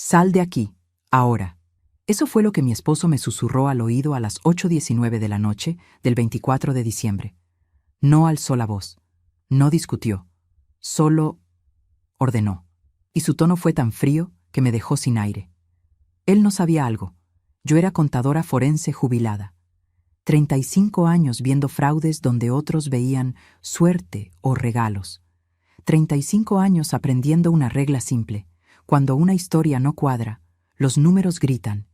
Sal de aquí, ahora. Eso fue lo que mi esposo me susurró al oído a las 8:19 de la noche del 24 de diciembre. No alzó la voz, no discutió, solo ordenó. Y su tono fue tan frío que me dejó sin aire. Él no sabía algo. Yo era contadora forense jubilada. 35 años viendo fraudes donde otros veían suerte o regalos. 35 años aprendiendo una regla simple. Cuando una historia no cuadra, los números gritan.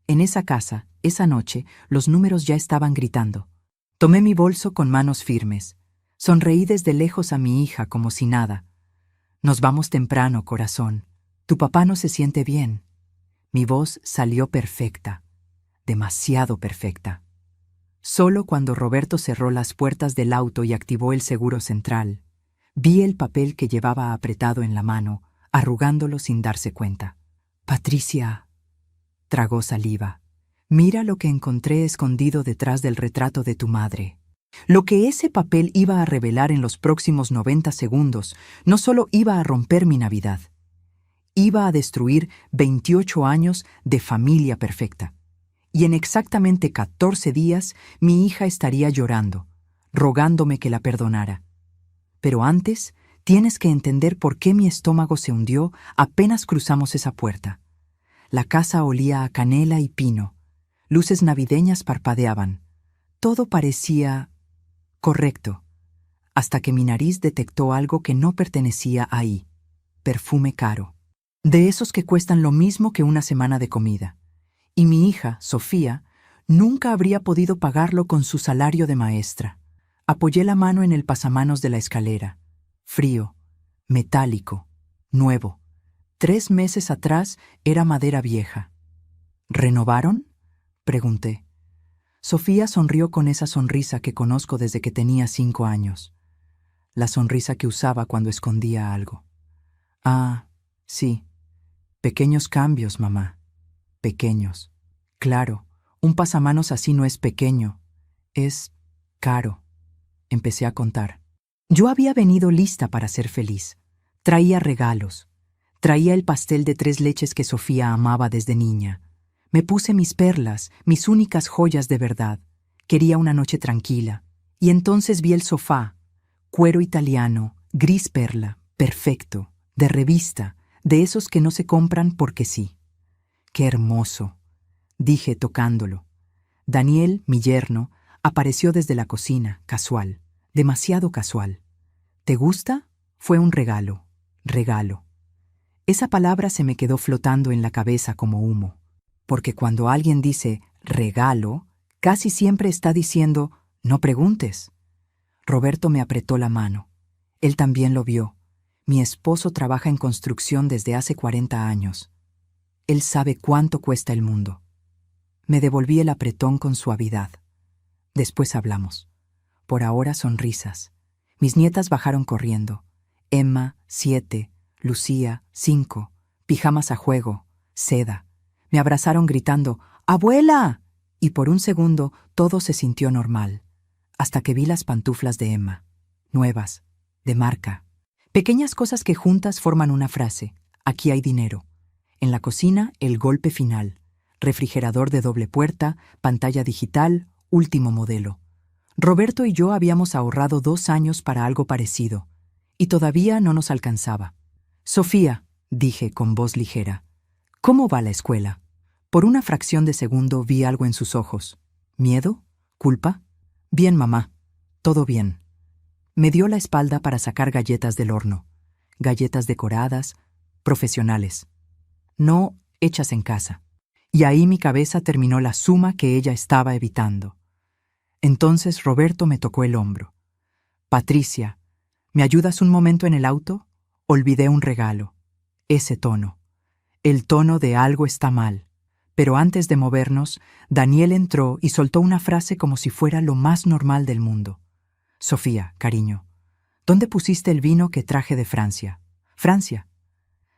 En esa casa, esa noche, los números ya estaban gritando. Tomé mi bolso con manos firmes. Sonreí desde lejos a mi hija como si nada. Nos vamos temprano, corazón. Tu papá no se siente bien. Mi voz salió perfecta, demasiado perfecta. Solo cuando Roberto cerró las puertas del auto y activó el seguro central, vi el papel que llevaba apretado en la mano, arrugándolo sin darse cuenta. Patricia, tragó saliva. Mira lo que encontré escondido detrás del retrato de tu madre. Lo que ese papel iba a revelar en los próximos 90 segundos no solo iba a romper mi Navidad, iba a destruir 28 años de familia perfecta. Y en exactamente 14 días mi hija estaría llorando, rogándome que la perdonara. Pero antes, tienes que entender por qué mi estómago se hundió apenas cruzamos esa puerta. La casa olía a canela y pino. Luces navideñas parpadeaban. Todo parecía correcto, hasta que mi nariz detectó algo que no pertenecía ahí. Perfume caro. De esos que cuestan lo mismo que una semana de comida. Y mi hija, Sofía, nunca habría podido pagarlo con su salario de maestra. Apoyé la mano en el pasamanos de la escalera. Frío, metálico, nuevo. 3 meses atrás era madera vieja. ¿Renovaron?, pregunté. Sofía sonrió con esa sonrisa que conozco desde que tenía 5 años. La sonrisa que usaba cuando escondía algo. Ah, sí. Pequeños cambios, mamá. Pequeños. Claro, un pasamanos así no es pequeño. Es caro. Empecé a contar. Yo había venido lista para ser feliz. Traía regalos. Traía el pastel de 3 leches que Sofía amaba desde niña. Me puse mis perlas, mis únicas joyas de verdad. Quería una noche tranquila. Y entonces vi el sofá. Cuero italiano, gris perla, perfecto, de revista, de esos que no se compran porque sí. ¡Qué hermoso!, dije tocándolo. Daniel, mi yerno, apareció desde la cocina, casual, demasiado casual. ¿Te gusta? Fue un regalo, regalo. Esa palabra se me quedó flotando en la cabeza como humo, porque cuando alguien dice regalo, casi siempre está diciendo no preguntes. Roberto me apretó la mano. Él también lo vio. Mi esposo trabaja en construcción desde hace 40 años. Él sabe cuánto cuesta el mundo. Me devolví el apretón con suavidad. Después hablamos. Por ahora sonrisas. Mis nietas bajaron corriendo. Emma, 7, Lucía, 5, pijamas a juego, seda. Me abrazaron gritando ¡Abuela! Y por un segundo todo se sintió normal, hasta que vi las pantuflas de Emma, nuevas, de marca. Pequeñas cosas que juntas forman una frase. Aquí hay dinero. En la cocina, el golpe final. Refrigerador de doble puerta, pantalla digital, último modelo. Roberto y yo habíamos ahorrado 2 años para algo parecido, y todavía no nos alcanzaba. Sofía, dije con voz ligera, ¿cómo va la escuela? Por una fracción de segundo vi algo en sus ojos. ¿Miedo? ¿Culpa? Bien, mamá. Todo bien. Me dio la espalda para sacar galletas del horno. Galletas decoradas, profesionales. No hechas en casa. Y ahí mi cabeza terminó la suma que ella estaba evitando. Entonces Roberto me tocó el hombro. Patricia, ¿me ayudas un momento en el auto? Olvidé un regalo. Ese tono. El tono de algo está mal. Pero antes de movernos, Daniel entró y soltó una frase como si fuera lo más normal del mundo. Sofía, cariño, ¿dónde pusiste el vino que traje de Francia? Francia.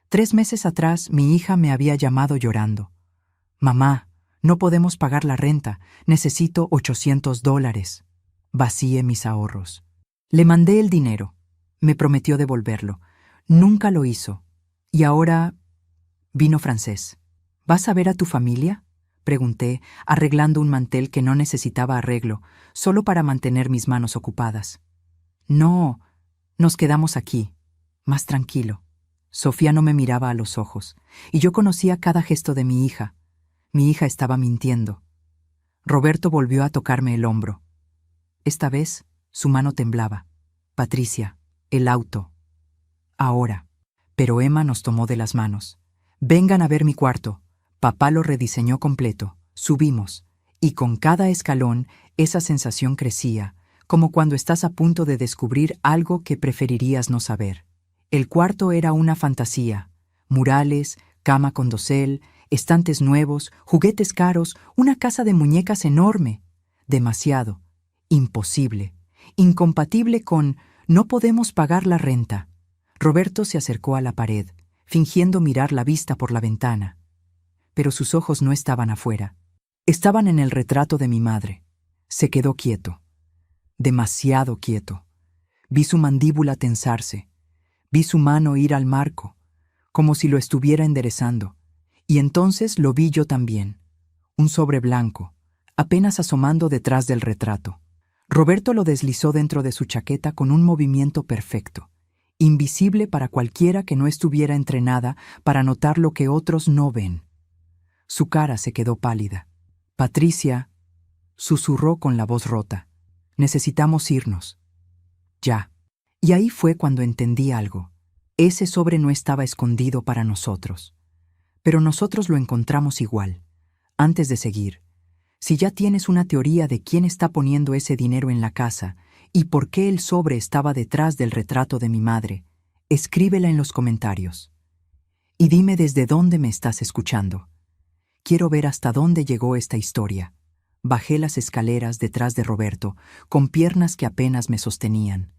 3 meses atrás mi hija me había llamado llorando. Mamá, no podemos pagar la renta, necesito $800. Vacié mis ahorros. Le mandé el dinero. Me prometió devolverlo. Nunca lo hizo. Y ahora Vino francés. ¿Vas a ver a tu familia? Pregunté, arreglando un mantel que no necesitaba arreglo, solo para mantener mis manos ocupadas. No, nos quedamos aquí, más tranquilo. Sofía no me miraba a los ojos, y yo conocía cada gesto de mi hija. Mi hija estaba mintiendo. Roberto volvió a tocarme el hombro. Esta vez, su mano temblaba. Patricia, el auto. Ahora. Pero Emma nos tomó de las manos. Vengan a ver mi cuarto. Papá lo rediseñó completo. Subimos. Y con cada escalón, esa sensación crecía, como cuando estás a punto de descubrir algo que preferirías no saber. El cuarto era una fantasía. Murales, cama con dosel, estantes nuevos, juguetes caros, una casa de muñecas enorme. Demasiado. Imposible. Incompatible con no podemos pagar la renta. Roberto se acercó a la pared, fingiendo mirar la vista por la ventana. Pero sus ojos no estaban afuera. Estaban en el retrato de mi madre. Se quedó quieto. Demasiado quieto. Vi su mandíbula tensarse. Vi su mano ir al marco, como si lo estuviera enderezando. Y entonces lo vi yo también. Un sobre blanco, apenas asomando detrás del retrato. Roberto lo deslizó dentro de su chaqueta con un movimiento perfecto, invisible para cualquiera que no estuviera entrenada para notar lo que otros no ven. Su cara se quedó pálida. Patricia, susurró con la voz rota. Necesitamos irnos. Ya. Y ahí fue cuando entendí algo. Ese sobre no estaba escondido para nosotros. Pero nosotros lo encontramos igual. Antes de seguir, si ya tienes una teoría de quién está poniendo ese dinero en la casa y por qué el sobre estaba detrás del retrato de mi madre, escríbela en los comentarios. Y dime desde dónde me estás escuchando. Quiero ver hasta dónde llegó esta historia. Bajé las escaleras detrás de Roberto, con piernas que apenas me sostenían.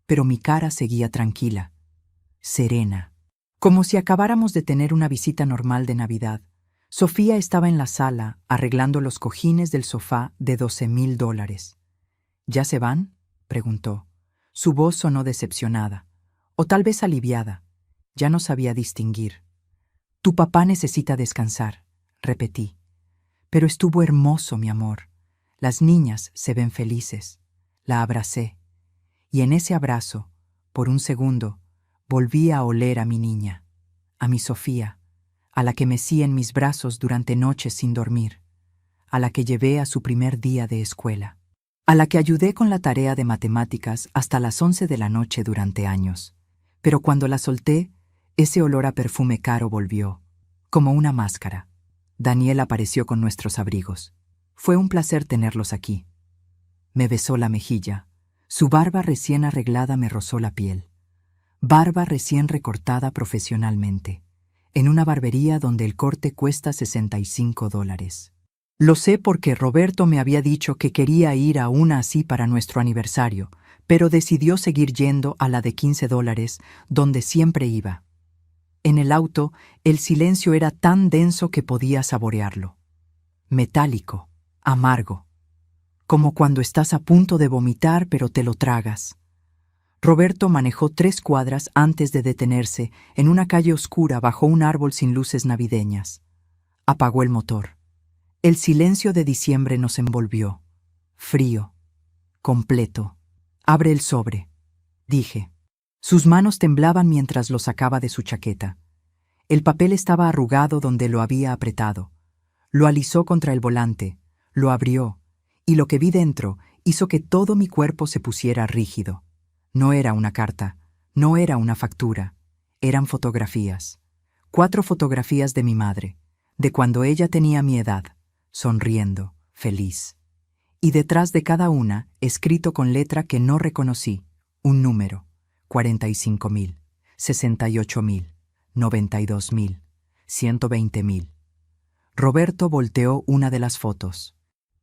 Pero mi cara seguía tranquila, serena, como si acabáramos de tener una visita normal de Navidad. Sofía estaba en la sala, arreglando los cojines del sofá de $12,000. ¿Ya se van?, preguntó. Su voz sonó decepcionada, o tal vez aliviada. Ya no sabía distinguir. Tu papá necesita descansar, repetí. Pero estuvo hermoso, mi amor. Las niñas se ven felices. La abracé. Y en ese abrazo, por un segundo, volví a oler a mi niña, a mi Sofía, a la que mecí en mis brazos durante noches sin dormir, a la que llevé a su primer día de escuela, a la que ayudé con la tarea de matemáticas hasta las 11 de la noche durante años. Pero cuando la solté, ese olor a perfume caro volvió, como una máscara. Daniel apareció con nuestros abrigos. Fue un placer tenerlos aquí. Me besó la mejilla. Su barba recién arreglada me rozó la piel. Barba recién recortada profesionalmente, en una barbería donde el corte cuesta $65. Lo sé porque Roberto me había dicho que quería ir a una así para nuestro aniversario, pero decidió seguir yendo a la de $15, donde siempre iba. En el auto, el silencio era tan denso que podía saborearlo. Metálico, amargo, como cuando estás a punto de vomitar pero te lo tragas. Roberto manejó 3 cuadras antes de detenerse en una calle oscura bajo un árbol sin luces navideñas. Apagó el motor. El silencio de diciembre nos envolvió. Frío. Completo. Abre el sobre, dije. Sus manos temblaban mientras lo sacaba de su chaqueta. El papel estaba arrugado donde lo había apretado. Lo alisó contra el volante, lo abrió, y lo que vi dentro hizo que todo mi cuerpo se pusiera rígido. No era una carta, no era una factura, eran fotografías. 4 fotografías de mi madre, de cuando ella tenía mi edad, sonriendo, feliz. Y detrás de cada una, escrito con letra que no reconocí, un número: 45,000, 68,000, 92,000, 120,000. Roberto volteó una de las fotos.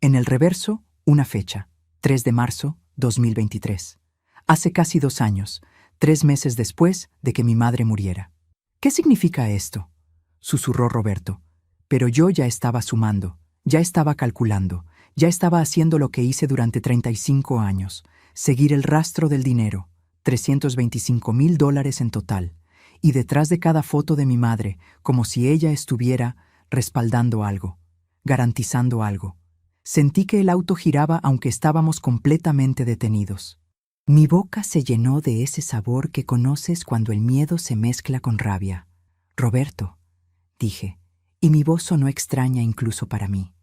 En el reverso, una fecha: 3 de marzo, 2023. Hace casi 2 años, 3 meses después de que mi madre muriera. ¿Qué significa esto?, susurró Roberto. Pero yo ya estaba sumando, ya estaba calculando, ya estaba haciendo lo que hice durante 35 años, seguir el rastro del dinero, $325,000 en total, y detrás de cada foto de mi madre, como si ella estuviera respaldando algo, garantizando algo. Sentí que el auto giraba aunque estábamos completamente detenidos. Mi boca se llenó de ese sabor que conoces cuando el miedo se mezcla con rabia. Roberto, dije, y mi voz sonó extraña incluso para mí.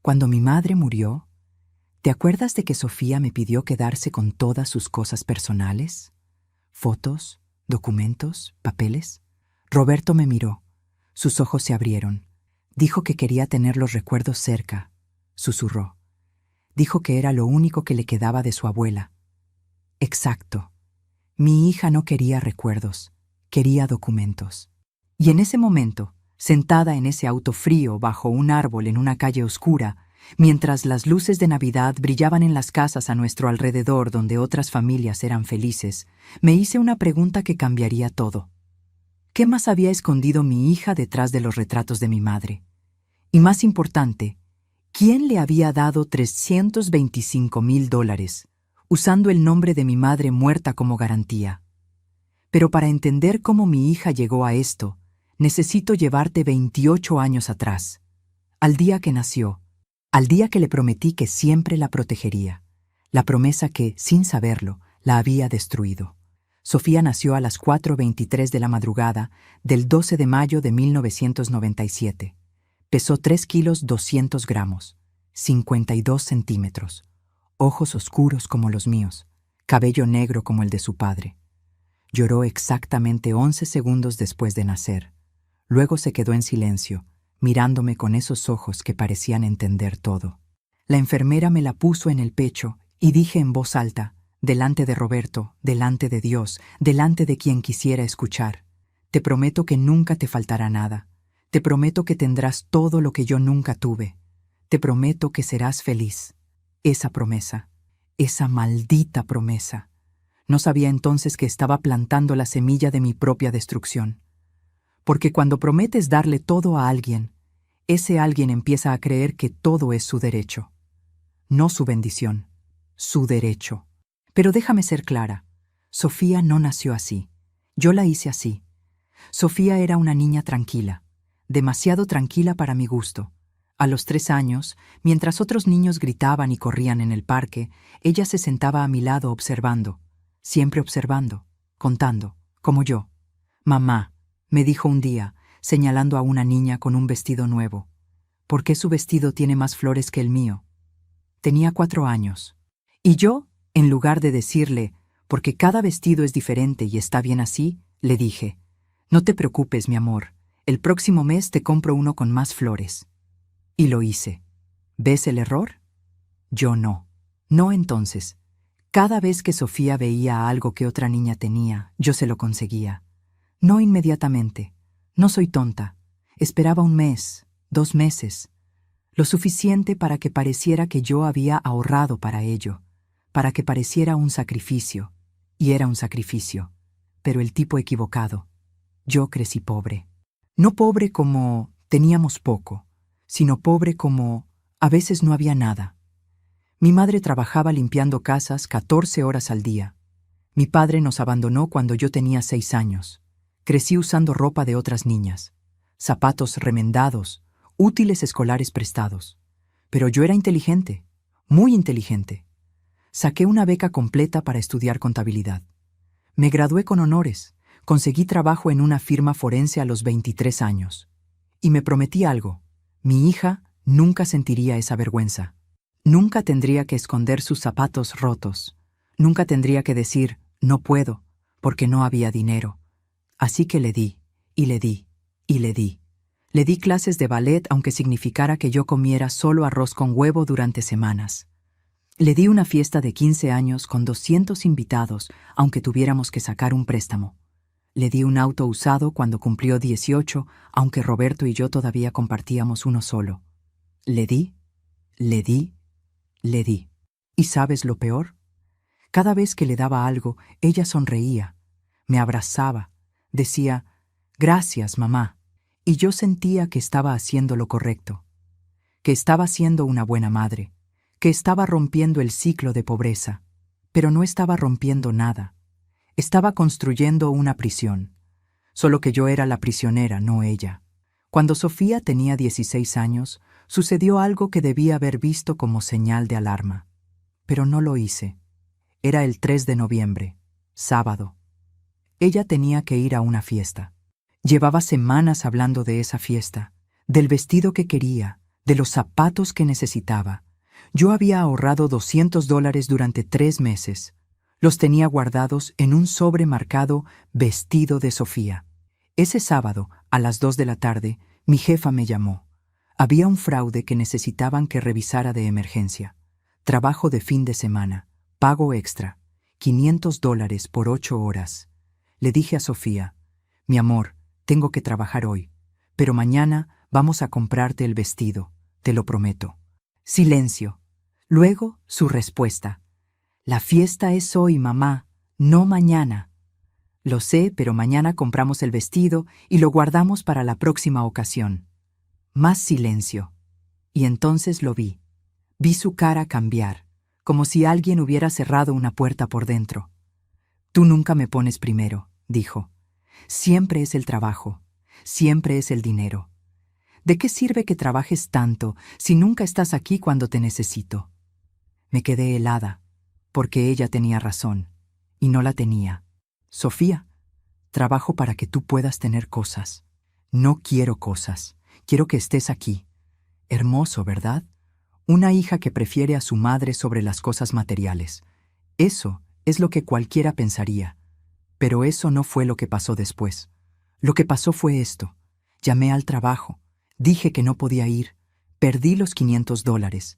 Cuando mi madre murió, ¿te acuerdas de que Sofía me pidió quedarse con todas sus cosas personales? Fotos, documentos, papeles. Roberto me miró. Sus ojos se abrieron. Dijo que quería tener los recuerdos cerca. Susurró. Dijo que era lo único que le quedaba de su abuela. Exacto. Mi hija no quería recuerdos, quería documentos. Y en ese momento, sentada en ese auto frío bajo un árbol en una calle oscura, mientras las luces de Navidad brillaban en las casas a nuestro alrededor donde otras familias eran felices, me hice una pregunta que cambiaría todo. ¿Qué más había escondido mi hija detrás de los retratos de mi madre? Y más importante, ¿quién le había dado $325,000, usando el nombre de mi madre muerta como garantía? Pero para entender cómo mi hija llegó a esto, necesito llevarte 28 años atrás, al día que nació, al día que le prometí que siempre la protegería, la promesa que, sin saberlo, la había destruido. Sofía nació a las 4:23 de la madrugada del 12 de mayo de 1997. Pesó 3 kilos 200 gramos, 52 centímetros, ojos oscuros como los míos, cabello negro como el de su padre. Lloró exactamente 11 segundos después de nacer. Luego se quedó en silencio, mirándome con esos ojos que parecían entender todo. La enfermera me la puso en el pecho y dije en voz alta, delante de Roberto, delante de Dios, delante de quien quisiera escuchar: te prometo que nunca te faltará nada. Te prometo que tendrás todo lo que yo nunca tuve. Te prometo que serás feliz. Esa promesa, esa maldita promesa. No sabía entonces que estaba plantando la semilla de mi propia destrucción. Porque cuando prometes darle todo a alguien, ese alguien empieza a creer que todo es su derecho. No su bendición, su derecho. Pero déjame ser clara, Sofía no nació así. Yo la hice así. Sofía era una niña tranquila, demasiado tranquila para mi gusto. A los 3 años, mientras otros niños gritaban y corrían en el parque, ella se sentaba a mi lado observando, siempre observando, contando, como yo. Mamá, me dijo un día, señalando a una niña con un vestido nuevo. ¿Por qué su vestido tiene más flores que el mío? Tenía 4 años. Y yo, en lugar de decirle, porque cada vestido es diferente y está bien así, le dije, no te preocupes, mi amor, el próximo mes te compro uno con más flores. Y lo hice. ¿Ves el error? Yo no. No entonces. Cada vez que Sofía veía algo que otra niña tenía, yo se lo conseguía. No inmediatamente. No soy tonta. Esperaba 1 mes, 2 meses. Lo suficiente para que pareciera que yo había ahorrado para ello, para que pareciera un sacrificio. Y era un sacrificio. Pero el tipo equivocado. Yo crecí pobre. No pobre como teníamos poco, sino pobre como a veces no había nada. Mi madre trabajaba limpiando casas 14 horas al día. Mi padre nos abandonó cuando yo tenía 6 años. Crecí usando ropa de otras niñas, zapatos remendados, útiles escolares prestados. Pero yo era inteligente, muy inteligente. Saqué una beca completa para estudiar contabilidad. Me gradué con honores, conseguí trabajo en una firma forense a los 23 años. Y me prometí algo: mi hija nunca sentiría esa vergüenza. Nunca tendría que esconder sus zapatos rotos. Nunca tendría que decir, no puedo, porque no había dinero. Así que le di, y le di, y le di. Le di clases de ballet aunque significara que yo comiera solo arroz con huevo durante semanas. Le di una fiesta de 15 años con 200 invitados aunque tuviéramos que sacar un préstamo. Le di un auto usado cuando cumplió 18, aunque Roberto y yo todavía compartíamos uno solo. Le di, le di, le di. ¿Y sabes lo peor? Cada vez que le daba algo, ella sonreía, me abrazaba, decía, gracias, mamá. Y yo sentía que estaba haciendo lo correcto, que estaba siendo una buena madre, que estaba rompiendo el ciclo de pobreza, pero no estaba rompiendo nada. Estaba construyendo una prisión. solo que yo era la prisionera, no ella. Cuando Sofía tenía 16 años, sucedió algo que debía haber visto como señal de alarma. Pero no lo hice. Era el 3 de noviembre, sábado. Ella tenía que ir a una fiesta. Llevaba semanas hablando de esa fiesta, del vestido que quería, de los zapatos que necesitaba. Yo había ahorrado $200 durante 3 meses. Los tenía guardados en un sobre marcado Vestido de Sofía. Ese sábado, a las 2 de la tarde, mi jefa me llamó. Había un fraude que necesitaban que revisara de emergencia. Trabajo de fin de semana, pago extra, $500 por 8 horas. Le dije a Sofía, mi amor, tengo que trabajar hoy, pero mañana vamos a comprarte el vestido, te lo prometo. Silencio. Luego, su respuesta. La fiesta es hoy, mamá, no mañana. Lo sé, pero mañana compramos el vestido y lo guardamos para la próxima ocasión. Más silencio. Y entonces lo vi. Vi su cara cambiar, como si alguien hubiera cerrado una puerta por dentro. Tú nunca me pones primero, dijo. Siempre es el trabajo, siempre es el dinero. ¿De qué sirve que trabajes tanto si nunca estás aquí cuando te necesito? Me quedé helada, porque ella tenía razón, y no la tenía. Sofía, trabajo para que tú puedas tener cosas. No quiero cosas, quiero que estés aquí. Hermoso, ¿verdad? Una hija que prefiere a su madre sobre las cosas materiales. Eso es lo que cualquiera pensaría. Pero eso no fue lo que pasó después. Lo que pasó fue esto. Llamé al trabajo, dije que no podía ir, perdí los $500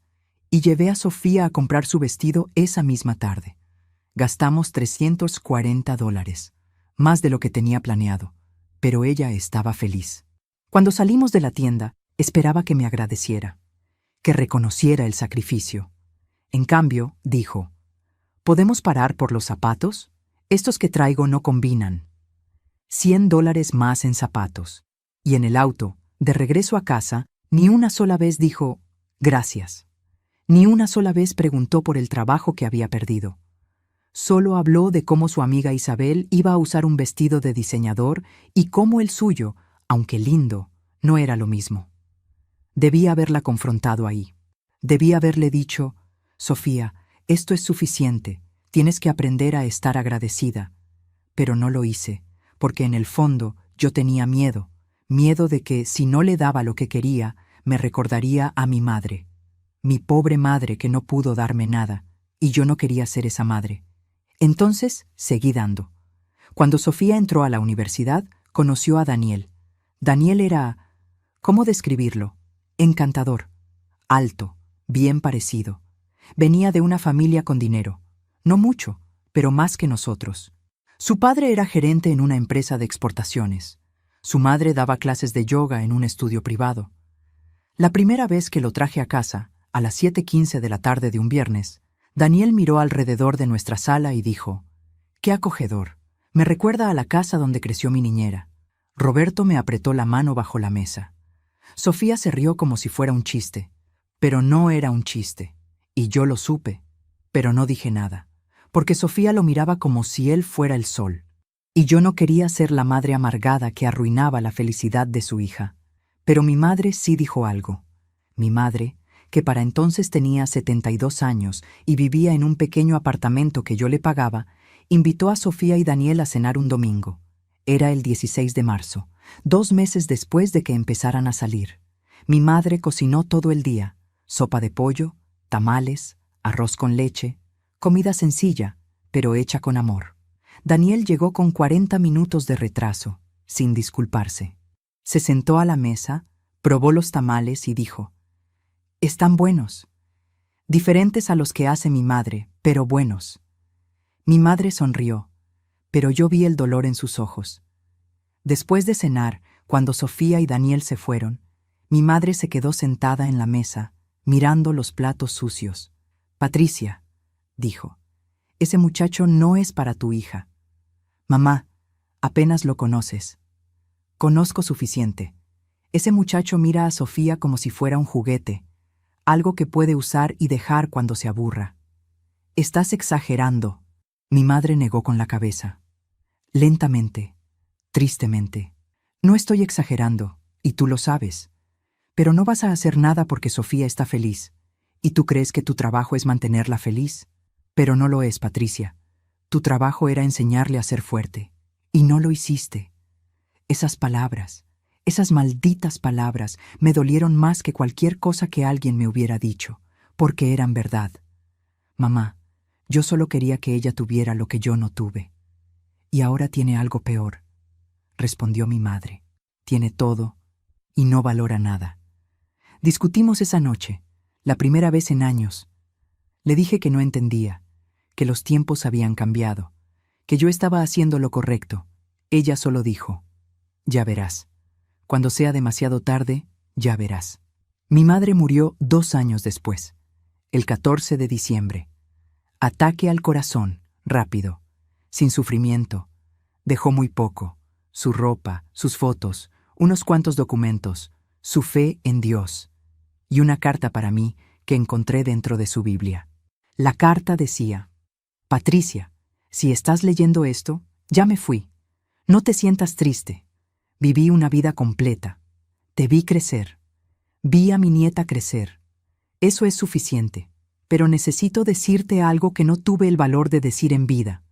y llevé a Sofía a comprar su vestido esa misma tarde. Gastamos $340, más de lo que tenía planeado, pero ella estaba feliz. Cuando salimos de la tienda, esperaba que me agradeciera, que reconociera el sacrificio. En cambio, dijo, ¿podemos parar por los zapatos? Estos que traigo no combinan. $100 más en zapatos. Y en el auto, de regreso a casa, ni una sola vez dijo, gracias. Ni una sola vez preguntó por el trabajo que había perdido. Solo habló de cómo su amiga Isabel iba a usar un vestido de diseñador y cómo el suyo, aunque lindo, no era lo mismo. Debía haberla confrontado ahí. Debía haberle dicho, Sofía, esto es suficiente, tienes que aprender a estar agradecida. Pero no lo hice, porque en el fondo yo tenía miedo de que si no le daba lo que quería, me recordaría a mi madre. Mi pobre madre que no pudo darme nada, y yo no quería ser esa madre. Entonces seguí dando. Cuando Sofía entró a la universidad, conoció a Daniel. Daniel era, ¿cómo describirlo? Encantador, alto, bien parecido. Venía de una familia con dinero. No mucho, pero más que nosotros. Su padre era gerente en una empresa de exportaciones. Su madre daba clases de yoga en un estudio privado. La primera vez que lo traje a casa, a las 7:15 de la tarde de un viernes, Daniel miró alrededor de nuestra sala y dijo, «Qué acogedor. Me recuerda a la casa donde creció mi niñera». Roberto me apretó la mano bajo la mesa. Sofía se rió como si fuera un chiste, pero no era un chiste, y yo lo supe, pero no dije nada, porque Sofía lo miraba como si él fuera el sol, y yo no quería ser la madre amargada que arruinaba la felicidad de su hija. Pero mi madre sí dijo algo. Mi madre, que para entonces tenía 72 años y vivía en un pequeño apartamento que yo le pagaba, invitó a Sofía y Daniel a cenar un domingo. Era el 16 de marzo, 2 meses después de que empezaran a salir. Mi madre cocinó todo el día, sopa de pollo, tamales, arroz con leche, comida sencilla, pero hecha con amor. Daniel llegó con 40 minutos de retraso, sin disculparse. Se sentó a la mesa, probó los tamales y dijo, «Están buenos. Diferentes a los que hace mi madre, pero buenos». Mi madre sonrió, pero yo vi el dolor en sus ojos. Después de cenar, cuando Sofía y Daniel se fueron, mi madre se quedó sentada en la mesa, mirando los platos sucios. «Patricia», dijo, «ese muchacho no es para tu hija». «Mamá, apenas lo conoces». «Conozco suficiente. Ese muchacho mira a Sofía como si fuera un juguete, algo que puede usar y dejar cuando se aburra». «Estás exagerando». Mi madre negó con la cabeza. Lentamente, tristemente. No estoy exagerando, y tú lo sabes. Pero no vas a hacer nada porque Sofía está feliz. ¿Y tú crees que tu trabajo es mantenerla feliz? Pero no lo es, Patricia. Tu trabajo era enseñarle a ser fuerte. Y no lo hiciste. Esas palabras, esas malditas palabras, me dolieron más que cualquier cosa que alguien me hubiera dicho, porque eran verdad. Mamá, yo solo quería que ella tuviera lo que yo no tuve. Y ahora tiene algo peor, respondió mi madre. Tiene todo y no valora nada. Discutimos esa noche, la primera vez en años. Le dije que no entendía, que los tiempos habían cambiado, que yo estaba haciendo lo correcto. Ella solo dijo: ya verás. Cuando sea demasiado tarde, ya verás. Mi madre murió 2 años después, el 14 de diciembre. Ataque al corazón, rápido, sin sufrimiento. Dejó muy poco: su ropa, sus fotos, unos cuantos documentos, su fe en Dios, y una carta para mí que encontré dentro de su Biblia. La carta decía: Patricia, si estás leyendo esto, ya me fui. No te sientas triste. Viví una vida completa. Te vi crecer. Vi a mi nieta crecer. Eso es suficiente. Pero necesito decirte algo que no tuve el valor de decir en vida.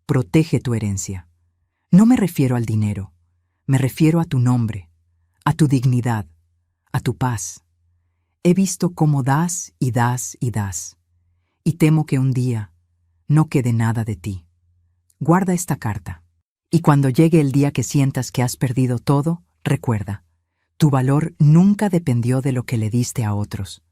Protege tu herencia. No me refiero al dinero. Me refiero a tu nombre, a tu dignidad, a tu paz. He visto cómo das y das y das. Y temo que un día no quede nada de ti. Guarda esta carta. Y cuando llegue el día que sientas que has perdido todo, recuerda, tu valor nunca dependió de lo que le diste a otros.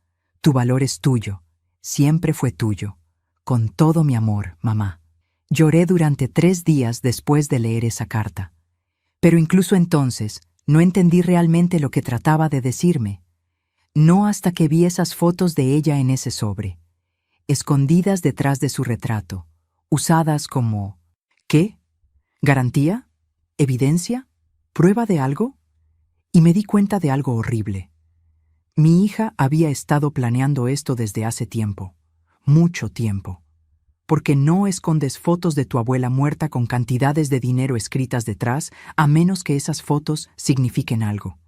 Tu valor es tuyo, siempre fue tuyo. Con todo mi amor, mamá. Lloré durante 3 días después de leer esa carta. Pero incluso entonces, no entendí realmente lo que trataba de decirme. No hasta que vi esas fotos de ella en ese sobre, escondidas detrás de su retrato, usadas como... ¿Qué? ¿Garantía? ¿Evidencia? ¿Prueba de algo? Y me di cuenta de algo horrible. Mi hija había estado planeando esto desde hace tiempo, mucho tiempo. Porque no escondes fotos de tu abuela muerta con cantidades de dinero escritas detrás, a menos que esas fotos signifiquen algo.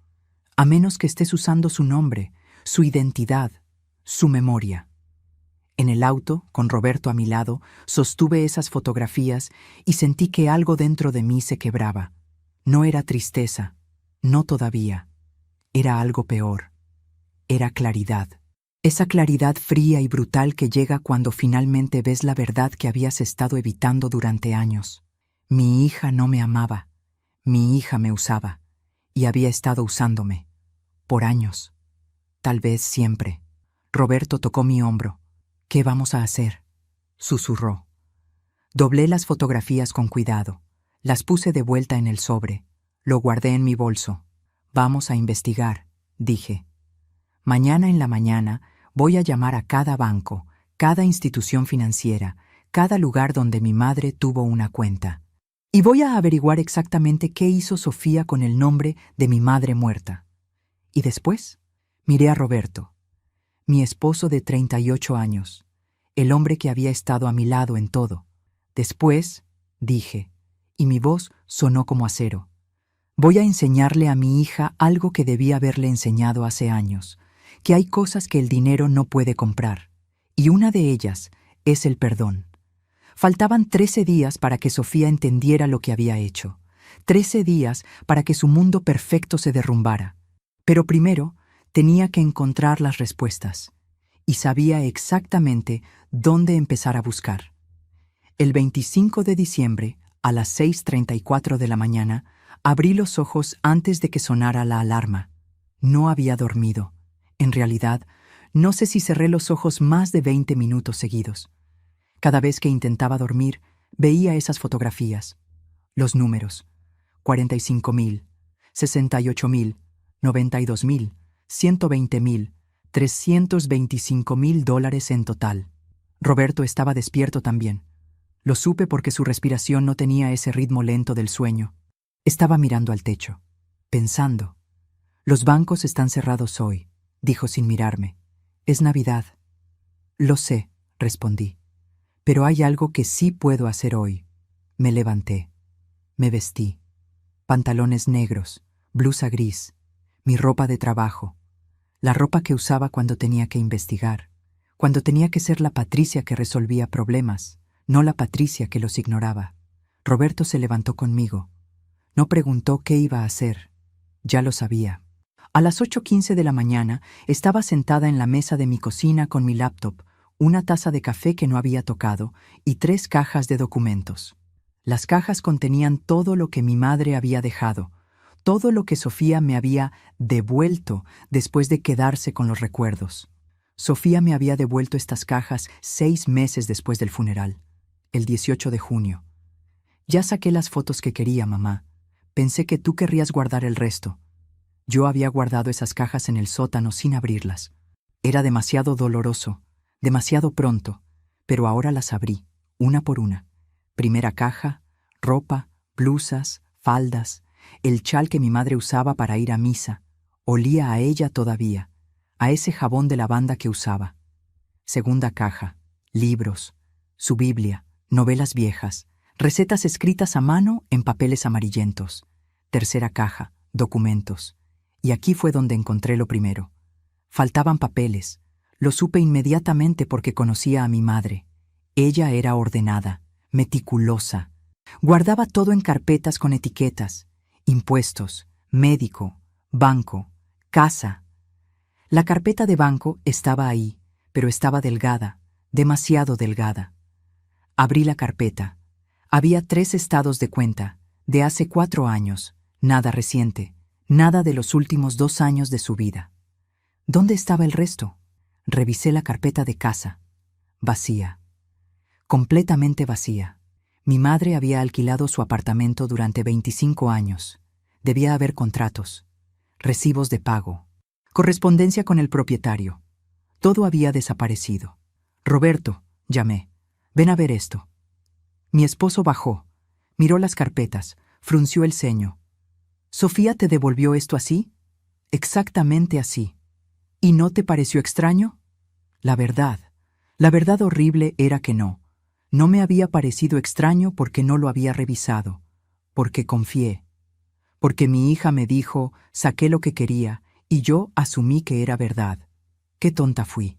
A menos que estés usando su nombre, su identidad, su memoria. En el auto, con Roberto a mi lado, sostuve esas fotografías y sentí que algo dentro de mí se quebraba. No era tristeza, no todavía. Era algo peor. Era claridad. Esa claridad fría y brutal que llega cuando finalmente ves la verdad que habías estado evitando durante años. Mi hija no me amaba. Mi hija me usaba. Y había estado usándome. Por años. Tal vez siempre. Roberto tocó mi hombro. ¿Qué vamos a hacer?, susurró. Doblé las fotografías con cuidado. Las puse de vuelta en el sobre. Lo guardé en mi bolso. Vamos a investigar, dije. Mañana en la mañana voy a llamar a cada banco, cada institución financiera, cada lugar donde mi madre tuvo una cuenta. Y voy a averiguar exactamente qué hizo Sofía con el nombre de mi madre muerta. Y después miré a Roberto, mi esposo de 38 años, el hombre que había estado a mi lado en todo. Después, dije, y mi voz sonó como acero, voy a enseñarle a mi hija algo que debí haberle enseñado hace años, que hay cosas que el dinero no puede comprar, y una de ellas es el perdón. Faltaban 13 días para que Sofía entendiera lo que había hecho, 13 días para que su mundo perfecto se derrumbara. Pero primero tenía que encontrar las respuestas, y sabía exactamente dónde empezar a buscar. El 25 de diciembre, a las 6:34 de la mañana, abrí los ojos antes de que sonara la alarma. No había dormido. En realidad, no sé si cerré los ojos más de 20 minutos seguidos. Cada vez que intentaba dormir, veía esas fotografías. Los números: 45,000, 68,000, 92,000, 120,000, $325,000 en total. Roberto estaba despierto también. Lo supe porque su respiración no tenía ese ritmo lento del sueño. Estaba mirando al techo, pensando. Los bancos están cerrados hoy, dijo sin mirarme. Es Navidad. Lo sé, respondí. Pero hay algo que sí puedo hacer hoy. Me levanté. Me vestí. pantalones negros, blusa gris, mi ropa de trabajo, la ropa que usaba cuando tenía que investigar, cuando tenía que ser la Patricia que resolvía problemas, no la Patricia que los ignoraba. Roberto se levantó conmigo. No preguntó qué iba a hacer. Ya lo sabía. A las 8:15 de la mañana estaba sentada en la mesa de mi cocina con mi laptop, una taza de café que no había tocado y 3 cajas de documentos. Las cajas contenían todo lo que mi madre había dejado, todo lo que Sofía me había devuelto después de quedarse con los recuerdos. Sofía me había devuelto estas cajas 6 meses después del funeral, el 18 de junio. Ya saqué las fotos que quería, mamá. Pensé que tú querrías guardar el resto. Yo había guardado esas cajas en el sótano sin abrirlas. Era demasiado doloroso, demasiado pronto, pero ahora las abrí, una por una. Primera caja, ropa, blusas, faldas, el chal que mi madre usaba para ir a misa. Olía a ella todavía, a ese jabón de lavanda que usaba. Segunda caja, libros, su Biblia, novelas viejas, recetas escritas a mano en papeles amarillentos. Tercera caja, documentos. Y aquí fue donde encontré lo primero. Faltaban papeles. Lo supe inmediatamente porque conocía a mi madre. Ella era ordenada, meticulosa. Guardaba todo en carpetas con etiquetas. Impuestos, médico, banco, casa. La carpeta de banco estaba ahí, pero estaba delgada, demasiado delgada. Abrí la carpeta. Había 3 estados de cuenta, de hace 4 años, nada reciente, nada de los últimos 2 años de su vida. ¿Dónde estaba el resto? Revisé la carpeta de casa. Vacía. Completamente vacía. Mi madre había alquilado su apartamento durante 25 años. Debía haber contratos, recibos de pago, correspondencia con el propietario. Todo había desaparecido. Roberto, llamé. Ven a ver esto. Mi esposo bajó, miró las carpetas, frunció el ceño. ¿Sofía te devolvió esto así? Exactamente así. ¿Y no te pareció extraño? La verdad horrible era que no. No me había parecido extraño porque no lo había revisado, porque confié, porque mi hija me dijo, saqué lo que quería y yo asumí que era verdad. Qué tonta fui.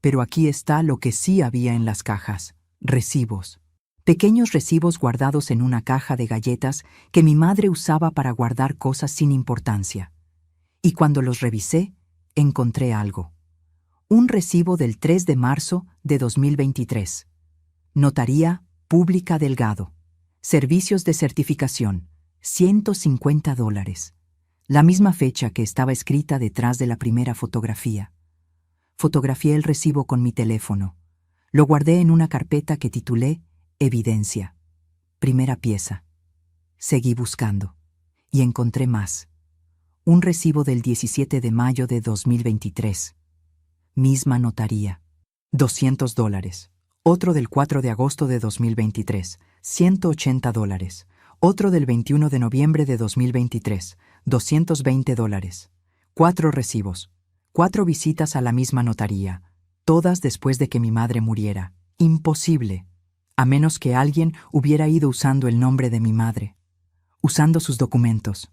Pero aquí está lo que sí había en las cajas: recibos. Pequeños recibos guardados en una caja de galletas que mi madre usaba para guardar cosas sin importancia. Y cuando los revisé, encontré algo. Un recibo del 3 de marzo de 2023. Notaría Pública Delgado. Servicios de certificación, $150. La misma fecha que estaba escrita detrás de la primera fotografía. Fotografié el recibo con mi teléfono. Lo guardé en una carpeta que titulé Evidencia. Primera pieza. Seguí buscando. Y encontré más. Un recibo del 17 de mayo de 2023. Misma notaría. $200. Otro del 4 de agosto de 2023. $180. Otro del 21 de noviembre de 2023. $220. 4 recibos. 4 visitas a la misma notaría. Todas después de que mi madre muriera. Imposible. A menos que alguien hubiera ido usando el nombre de mi madre. Usando sus documentos.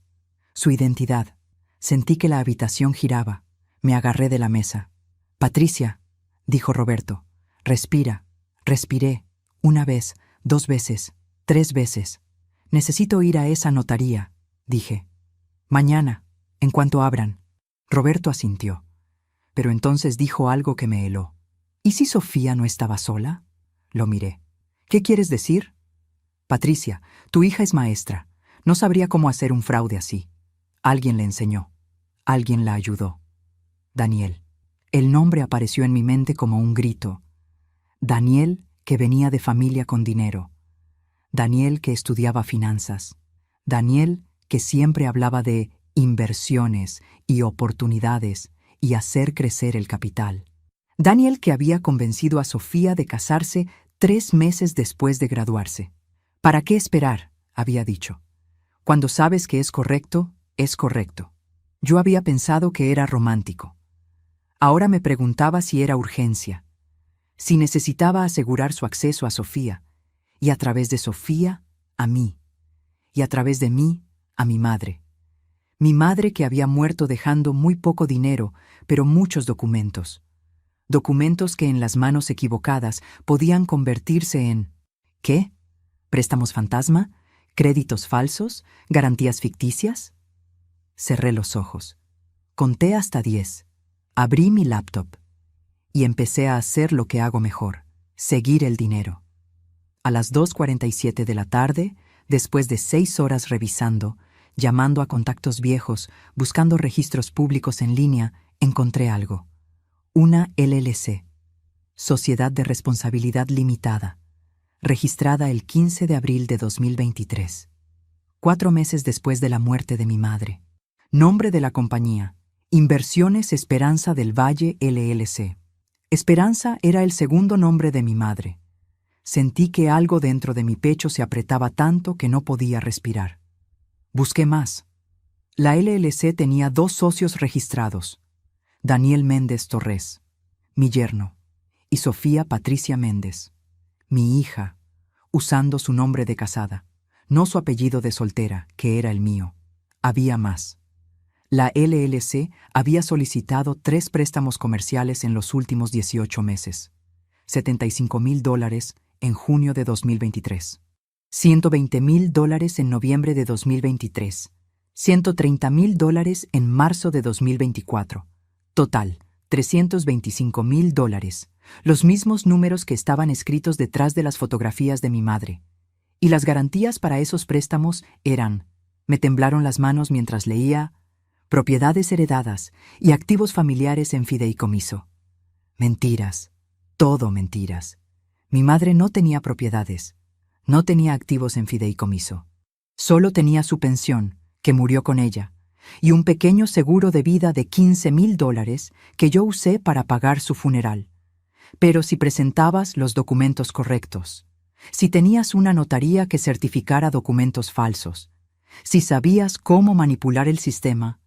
Su identidad. Sentí que la habitación giraba. Me agarré de la mesa. Patricia, dijo Roberto, respira. Respiré. 1 vez, 2 veces, 3 veces. Necesito ir a esa notaría, dije. Mañana, en cuanto abran. Roberto asintió. Pero entonces dijo algo que me heló. ¿Y si Sofía no estaba sola? Lo miré. ¿Qué quieres decir? Patricia, tu hija es maestra. No sabría cómo hacer un fraude así. Alguien le enseñó. Alguien la ayudó. Daniel. El nombre apareció en mi mente como un grito. Daniel, que venía de familia con dinero. Daniel, que estudiaba finanzas. Daniel, que siempre hablaba de inversiones y oportunidades y hacer crecer el capital. Daniel, que había convencido a Sofía de casarse 3 meses después de graduarse. ¿Para qué esperar?, había dicho. Cuando sabes que es correcto, es correcto. Yo había pensado que era romántico. Ahora me preguntaba si era urgencia, si necesitaba asegurar su acceso a Sofía, y a través de Sofía, a mí, y a través de mí, a mi madre. Mi madre que había muerto dejando muy poco dinero, pero muchos documentos. Documentos que en las manos equivocadas podían convertirse en... ¿Qué? ¿Préstamos fantasma? ¿Créditos falsos? ¿Garantías ficticias? Cerré los ojos. Conté hasta 10. Abrí mi laptop. Y empecé a hacer lo que hago mejor, seguir el dinero. A las 2:47 de la tarde, después de 6 horas revisando, llamando a contactos viejos, buscando registros públicos en línea, encontré algo. Una LLC, Sociedad de Responsabilidad Limitada, registrada el 15 de abril de 2023, 4 meses después de la muerte de mi madre. Nombre de la compañía: Inversiones Esperanza del Valle LLC. Esperanza era el segundo nombre de mi madre. Sentí que algo dentro de mi pecho se apretaba tanto que no podía respirar. Busqué más. La LLC tenía 2 socios registrados: Daniel Méndez Torres, mi yerno, y Sofía Patricia Méndez, mi hija, usando su nombre de casada, no su apellido de soltera, que era el mío. Había más. La LLC había solicitado 3 préstamos comerciales en los últimos 18 meses. $75,000 en junio de 2023. $120,000 en noviembre de 2023. $130,000 en marzo de 2024. Total, $325,000. Los mismos números que estaban escritos detrás de las fotografías de mi madre. Y las garantías para esos préstamos eran... Me temblaron las manos mientras leía... propiedades heredadas y activos familiares en fideicomiso. Mentiras, todo mentiras. Mi madre no tenía propiedades, no tenía activos en fideicomiso. Solo tenía su pensión, que murió con ella, y un pequeño seguro de vida de $15,000 que yo usé para pagar su funeral. Pero si presentabas los documentos correctos, si tenías una notaría que certificara documentos falsos, si sabías cómo manipular el sistema,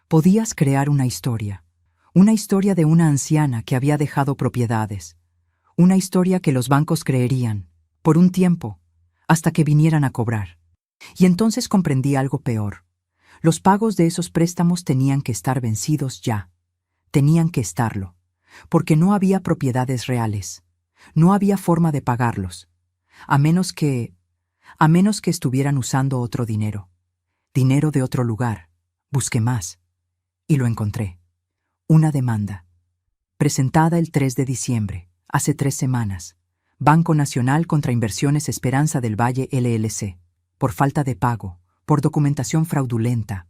podías crear una historia de una anciana que había dejado propiedades, una historia que los bancos creerían, por un tiempo, hasta que vinieran a cobrar. Y entonces comprendí algo peor. Los pagos de esos préstamos tenían que estar vencidos ya, tenían que estarlo, porque no había propiedades reales, no había forma de pagarlos, a menos que estuvieran usando otro dinero de otro lugar. Busqué más. Y lo encontré. Una demanda. Presentada el 3 de diciembre, hace 3 semanas. Banco Nacional contra Inversiones Esperanza del Valle LLC. Por falta de pago, por documentación fraudulenta,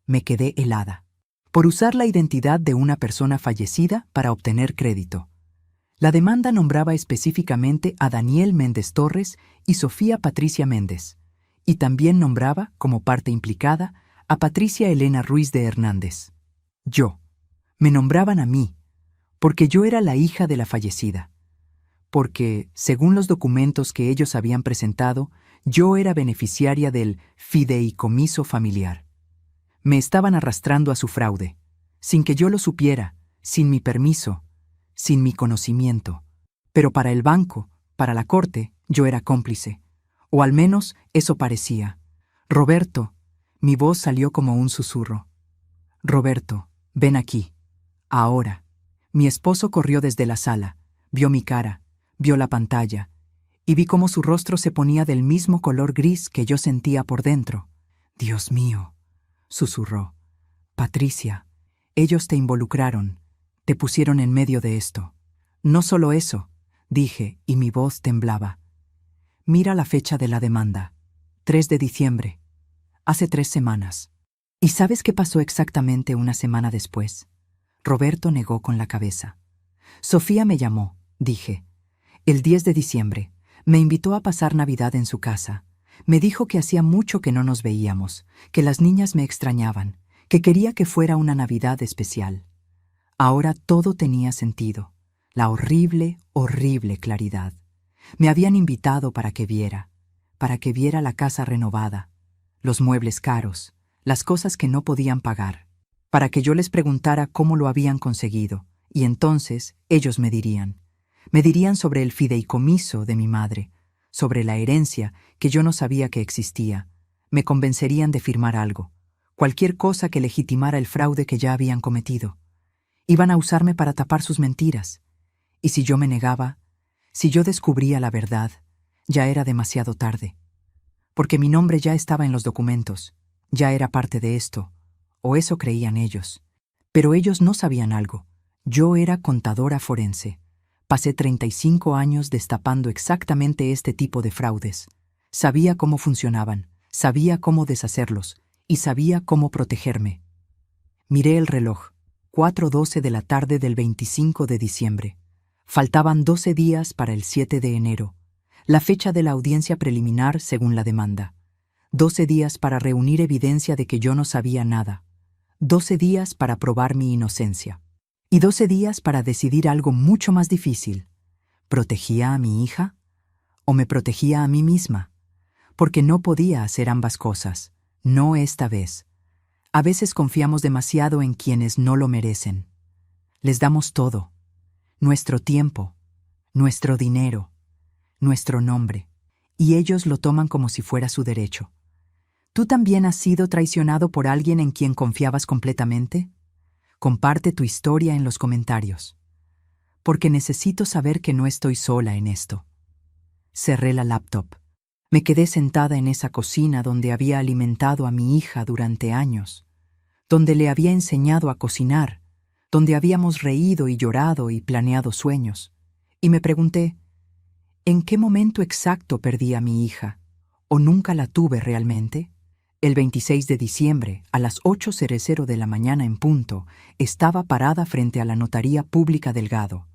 me quedé helada. Por usar la identidad de una persona fallecida para obtener crédito. La demanda nombraba específicamente a Daniel Méndez Torres y Sofía Patricia Méndez, y también nombraba, como parte implicada, a Patricia Elena Ruiz de Hernández. Me nombraban a mí, porque yo era la hija de la fallecida. Porque, según los documentos que ellos habían presentado, yo era beneficiaria del fideicomiso familiar. Me estaban arrastrando a su fraude, sin que yo lo supiera, sin mi permiso, sin mi conocimiento. Pero para el banco, para la corte, yo era cómplice. O al menos eso parecía. Roberto, mi voz salió como un susurro. Roberto, ven aquí. Ahora. Mi esposo corrió desde la sala, vio mi cara, vio la pantalla, y vi cómo su rostro se ponía del mismo color gris que yo sentía por dentro. Dios mío, susurró. Patricia, ellos te involucraron, te pusieron en medio de esto. No solo eso, dije, y mi voz temblaba. Mira la fecha de la demanda. 3 de diciembre. Hace 3 semanas. ¿Y sabes qué pasó exactamente una semana después? Roberto negó con la cabeza. Sofía me llamó, dije. El 10 de diciembre. Me invitó a pasar Navidad en su casa. Me dijo que hacía mucho que no nos veíamos, que las niñas me extrañaban, que quería que fuera una Navidad especial. Ahora todo tenía sentido. La horrible, horrible claridad. Me habían invitado para que viera la casa renovada, los muebles caros, las cosas que no podían pagar, para que yo les preguntara cómo lo habían conseguido, y entonces ellos me dirían sobre el fideicomiso de mi madre, sobre la herencia que yo no sabía que existía, Me convencerían de firmar algo, cualquier cosa que legitimara el fraude que ya habían cometido. Iban a usarme para tapar sus mentiras. Y si yo me negaba, si yo descubría la verdad, ya era demasiado tarde. Porque mi nombre ya estaba en los documentos, ya era parte de esto, o eso creían ellos. Pero ellos no sabían algo. Yo era contadora forense. Pasé 35 años destapando exactamente este tipo de fraudes. Sabía cómo funcionaban, sabía cómo deshacerlos, y sabía cómo protegerme. Miré el reloj, 4:12 de la tarde del 25 de diciembre. Faltaban 12 días para el 7 de enero, la fecha de la audiencia preliminar según la demanda. 12 días para reunir evidencia de que yo no sabía nada. 12 días para probar mi inocencia. Y 12 días para decidir algo mucho más difícil. ¿Protegía a mi hija? ¿O me protegía a mí misma? Porque no podía hacer ambas cosas, no esta vez. A veces confiamos demasiado en quienes no lo merecen. Les damos todo. Nuestro tiempo, nuestro dinero, nuestro nombre. Y ellos lo toman como si fuera su derecho. ¿Tú también has sido traicionado por alguien en quien confiabas completamente? Comparte tu historia en los comentarios. Porque necesito saber que no estoy sola en esto. Cerré la laptop. Me quedé sentada en esa cocina donde había alimentado a mi hija durante años, donde le había enseñado a cocinar, donde habíamos reído y llorado y planeado sueños. Y me pregunté, ¿en qué momento exacto perdí a mi hija? ¿O nunca la tuve realmente? El 26 de diciembre, a las 8:00 de la mañana en punto, estaba parada frente a la Notaría Pública Delgado.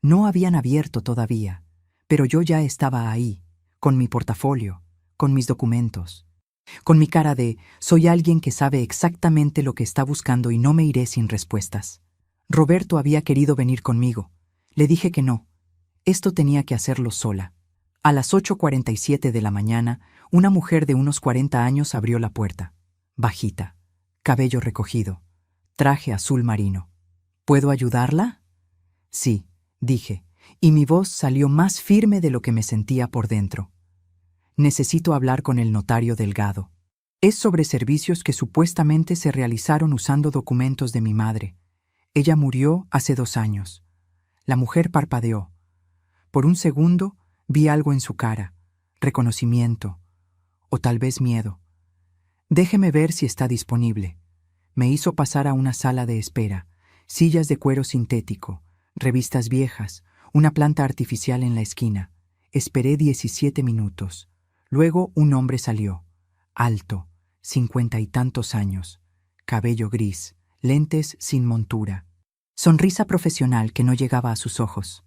No habían abierto todavía, pero yo ya estaba ahí, con mi portafolio, con mis documentos, con mi cara de soy alguien que sabe exactamente lo que está buscando y no me iré sin respuestas. Roberto había querido venir conmigo. Le dije que no. Esto tenía que hacerlo sola. A las 8:47 de la mañana, una mujer de unos 40 años abrió la puerta. Bajita, cabello recogido, traje azul marino. ¿Puedo ayudarla? Sí, dije, y mi voz salió más firme de lo que me sentía por dentro. Necesito hablar con el notario Delgado. Es sobre servicios que supuestamente se realizaron usando documentos de mi madre. Ella murió hace 2 años. La mujer parpadeó. Por un segundo vi algo en su cara, reconocimiento, o tal vez miedo. Déjeme ver si está disponible. Me hizo pasar a una sala de espera, sillas de cuero sintético, revistas viejas, una planta artificial en la esquina. Esperé 17 minutos. Luego un hombre salió, alto, 50 y tantos años, cabello gris, lentes sin montura, sonrisa profesional que no llegaba a sus ojos.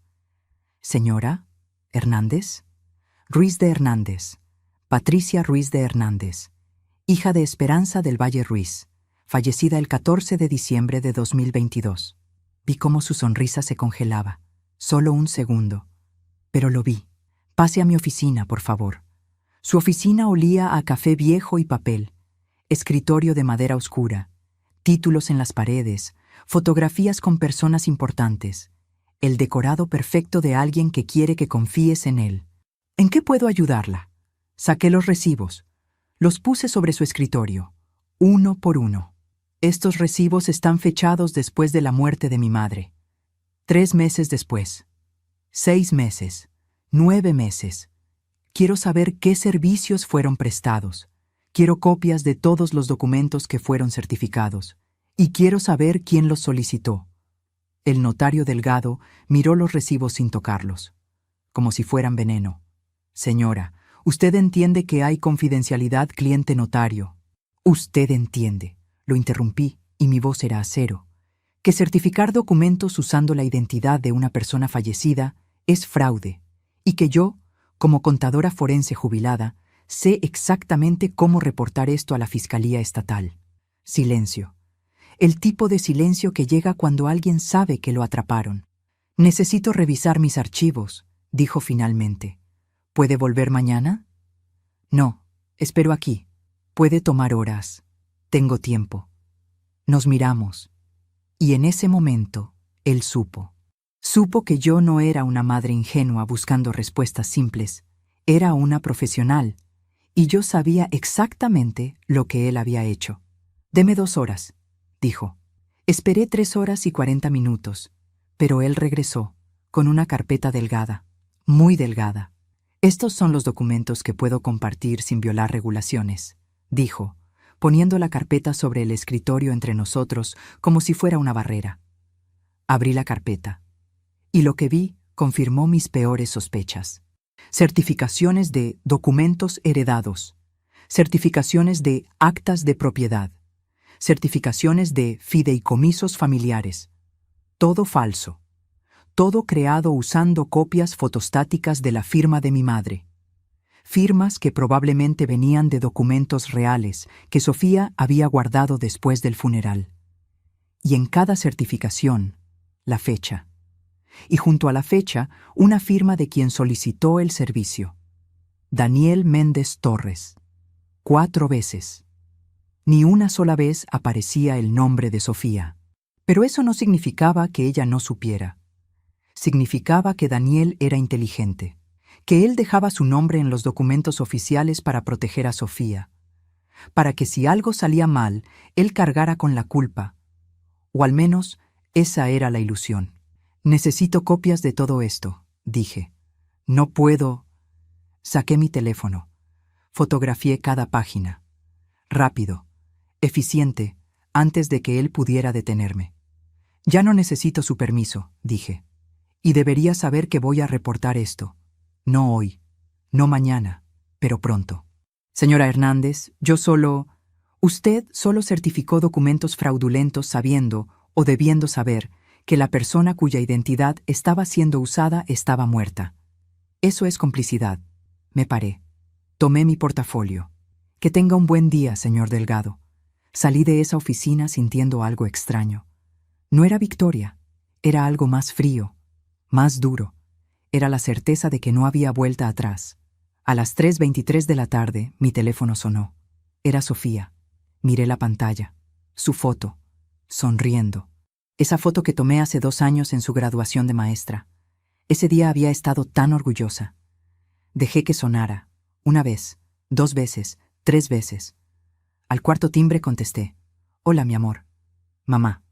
¿Señora? ¿Hernández? Ruiz de Hernández. Patricia Ruiz de Hernández, hija de Esperanza del Valle Ruiz, fallecida el 14 de diciembre de 2022. Vi cómo su sonrisa se congelaba. Solo un segundo. Pero lo vi. Pase a mi oficina, por favor. Su oficina olía a café viejo y papel, escritorio de madera oscura, títulos en las paredes, fotografías con personas importantes, el decorado perfecto de alguien que quiere que confíes en él. ¿En qué puedo ayudarla? Saqué los recibos. Los puse sobre su escritorio, uno por uno. Estos recibos están fechados después de la muerte de mi madre. 3 meses después. 6 meses. 9 meses. Quiero saber qué servicios fueron prestados. Quiero copias de todos los documentos que fueron certificados. Y quiero saber quién los solicitó. El notario Delgado miró los recibos sin tocarlos, como si fueran veneno. Señora, usted entiende que hay confidencialidad cliente-notario. Usted entiende, lo interrumpí y mi voz era acero, que certificar documentos usando la identidad de una persona fallecida es fraude y que yo, como contadora forense jubilada, sé exactamente cómo reportar esto a la Fiscalía Estatal. Silencio. El tipo de silencio que llega cuando alguien sabe que lo atraparon. Necesito revisar mis archivos, dijo finalmente. ¿Puede volver mañana? No, espero aquí. Puede tomar horas. Tengo tiempo. Nos miramos. Y en ese momento, él supo. Supo que yo no era una madre ingenua buscando respuestas simples. Era una profesional. y yo sabía exactamente lo que él había hecho. «Deme 2 horas», dijo. Esperé 3 horas y 40 minutos, pero él regresó, con una carpeta delgada, muy delgada. «Estos son los documentos que puedo compartir sin violar regulaciones», dijo, poniendo la carpeta sobre el escritorio entre nosotros como si fuera una barrera. Abrí la carpeta, y lo que vi confirmó mis peores sospechas. Certificaciones de documentos heredados, certificaciones de actas de propiedad, certificaciones de fideicomisos familiares. Todo falso. Todo creado usando copias fotostáticas de la firma de mi madre. Firmas que probablemente venían de documentos reales que Sofía había guardado después del funeral. Y en cada certificación, la fecha. Y junto a la fecha, una firma de quien solicitó el servicio. Daniel Méndez Torres. 4 veces. Ni una sola vez aparecía el nombre de Sofía. Pero eso no significaba que ella no supiera. Significaba que Daniel era inteligente, que él dejaba su nombre en los documentos oficiales para proteger a Sofía, para que si algo salía mal, él cargara con la culpa. O al menos, esa era la ilusión. «Necesito copias de todo esto», dije. «No puedo». Saqué mi teléfono. Fotografié cada página. Rápido, eficiente, antes de que él pudiera detenerme. «Ya no necesito su permiso», dije. «Y debería saber que voy a reportar esto. No hoy, no mañana, pero pronto. Señora Hernández, usted solo certificó documentos fraudulentos sabiendo o debiendo saber que la persona cuya identidad estaba siendo usada estaba muerta. Eso es complicidad». Me paré. Tomé mi portafolio. «Que tenga un buen día, señor Delgado». Salí de esa oficina sintiendo algo extraño. No era victoria, era algo más frío, más duro. Era la certeza de que no había vuelta atrás. A las 3:23 de la tarde, mi teléfono sonó. Era Sofía. Miré la pantalla. Su foto. Sonriendo. Esa foto que tomé hace 2 años en su graduación de maestra. Ese día había estado tan orgullosa. Dejé que sonara. 1 vez, 2 veces, 3 veces. Al cuarto timbre contesté. «Hola, mi amor». «Mamá».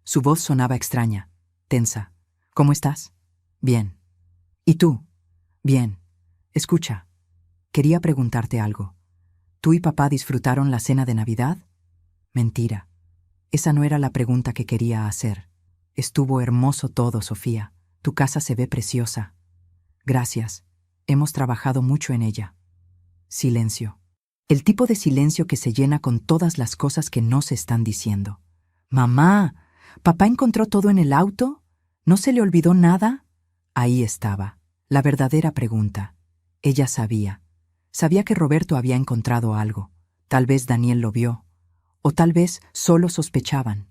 Su voz sonaba extraña, tensa. «¿Cómo estás?» «Bien». «¿Y tú?» «Bien. Escucha, quería preguntarte algo. ¿Tú y papá disfrutaron la cena de Navidad?» «Mentira. Esa no era la pregunta que quería hacer. Estuvo hermoso todo, Sofía. Tu casa se ve preciosa». «Gracias. Hemos trabajado mucho en ella». Silencio. El tipo de silencio que se llena con todas las cosas que no se están diciendo. «Mamá, ¿papá encontró todo en el auto? ¿No se le olvidó nada?» Ahí estaba, la verdadera pregunta. Ella sabía. Sabía que Roberto había encontrado algo. Tal vez Daniel lo vio. O tal vez solo sospechaban.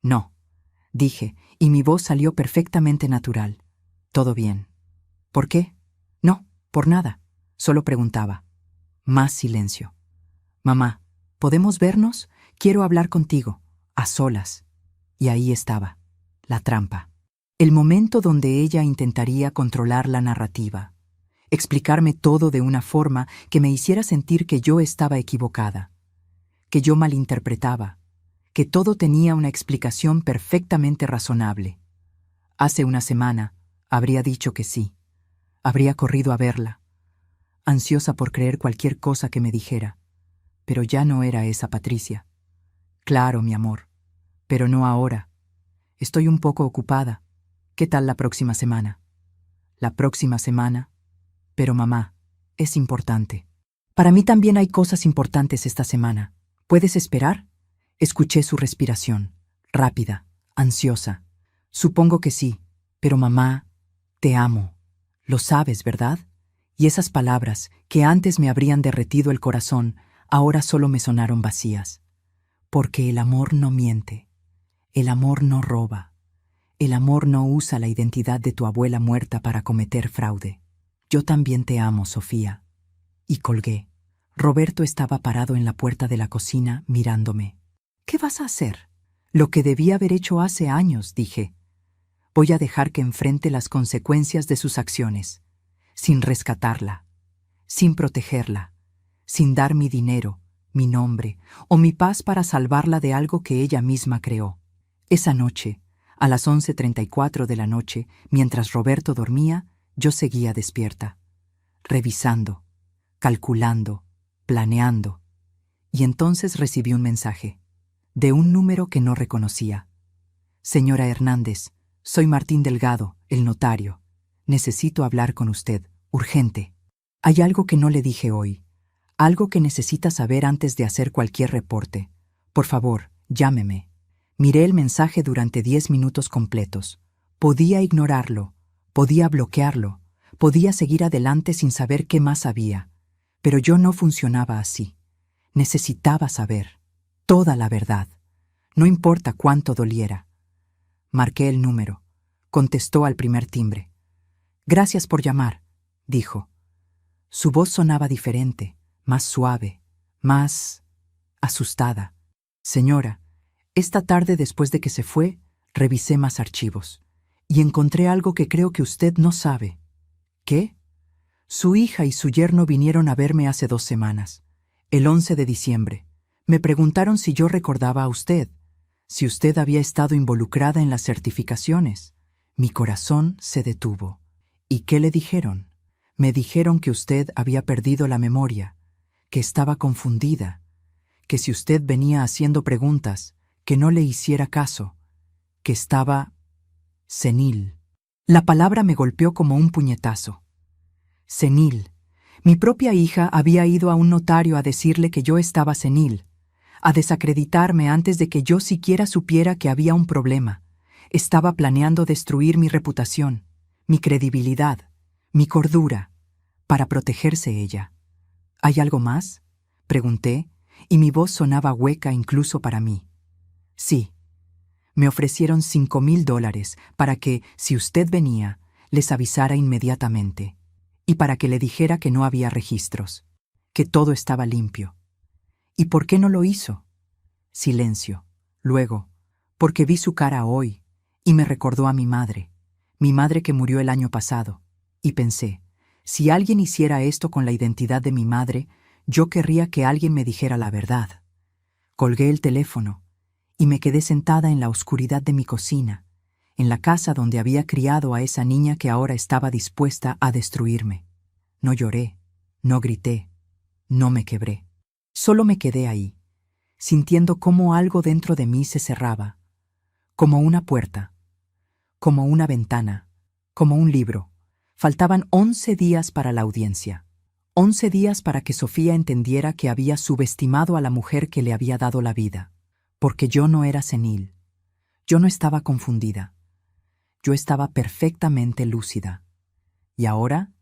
«No», dije, y mi voz salió perfectamente natural. «Todo bien». «¿Por qué?» «No, por nada. Solo preguntaba». Más silencio. «Mamá, ¿podemos vernos? Quiero hablar contigo, a solas». Y ahí estaba, la trampa. El momento donde ella intentaría controlar la narrativa, explicarme todo de una forma que me hiciera sentir que yo estaba equivocada, que yo malinterpretaba, que todo tenía una explicación perfectamente razonable. Hace una semana habría dicho que sí, habría corrido a verla, ansiosa por creer cualquier cosa que me dijera, pero ya no era esa Patricia. «Claro, mi amor, pero no ahora. Estoy un poco ocupada. ¿Qué tal la próxima semana?» «La próxima semana». «Pero mamá, es importante». «Para mí también hay cosas importantes esta semana. ¿Puedes esperar?» Escuché su respiración, rápida, ansiosa. «Supongo que sí, pero mamá, te amo. Lo sabes, ¿verdad?» Y esas palabras, que antes me habrían derretido el corazón, ahora solo me sonaron vacías. Porque el amor no miente. El amor no roba. El amor no usa la identidad de tu abuela muerta para cometer fraude. «Yo también te amo, Sofía». Y colgué. Roberto estaba parado en la puerta de la cocina, mirándome. «¿Qué vas a hacer?» «Lo que debí haber hecho hace años», dije. «Voy a dejar que enfrente las consecuencias de sus acciones, sin rescatarla, sin protegerla, sin dar mi dinero, mi nombre o mi paz para salvarla de algo que ella misma creó. Esa noche, a las 11:34 de la noche, mientras Roberto dormía, yo seguía despierta, revisando, calculando, planeando. Y entonces recibí un mensaje, de un número que no reconocía. Señora Hernández, soy Martín Delgado, el notario. Necesito hablar con usted, urgente. Hay algo que no le dije hoy, algo que necesita saber antes de hacer cualquier reporte. Por favor, llámeme. Miré el mensaje durante 10 minutos completos. Podía ignorarlo, podía bloquearlo, podía seguir adelante sin saber qué más había. Pero yo no funcionaba así. Necesitaba saber toda la verdad, no importa cuánto doliera. Marqué el número. Contestó al primer timbre. Gracias por llamar, dijo. Su voz sonaba diferente, más suave, más asustada. Señora, esta tarde después de que se fue, revisé más archivos y encontré algo que creo que usted no sabe. ¿Qué? Su hija y su yerno vinieron a verme hace 2 semanas, el 11 de diciembre. Me preguntaron si yo recordaba a usted, si usted había estado involucrada en las certificaciones. Mi corazón se detuvo. ¿Y qué le dijeron? Me dijeron que usted había perdido la memoria, que estaba confundida, que si usted venía haciendo preguntas, que no le hiciera caso, que estaba senil. La palabra me golpeó como un puñetazo. Senil. Mi propia hija había ido a un notario a decirle que yo estaba senil, a desacreditarme antes de que yo siquiera supiera que había un problema. Estaba planeando destruir mi reputación, mi credibilidad, mi cordura, para protegerse ella. ¿Hay algo más?, pregunté, y mi voz sonaba hueca incluso para mí. Sí. Me ofrecieron $5,000 para que, si usted venía, les avisara inmediatamente, y para que le dijera que no había registros, que todo estaba limpio. ¿Y por qué no lo hizo? Silencio. Luego, porque vi su cara hoy, y me recordó a mi madre que murió el año pasado, y pensé, si alguien hiciera esto con la identidad de mi madre, yo querría que alguien me dijera la verdad. Colgué el teléfono, y me quedé sentada en la oscuridad de mi cocina, en la casa donde había criado a esa niña que ahora estaba dispuesta a destruirme. No lloré, no grité, no me quebré. Solo me quedé ahí, sintiendo cómo algo dentro de mí se cerraba, como una puerta, como una ventana, como un libro. Faltaban 11 días para la audiencia. 11 días para que Sofía entendiera que había subestimado a la mujer que le había dado la vida. Porque yo no era senil. Yo no estaba confundida. Yo estaba perfectamente lúcida. Y ahora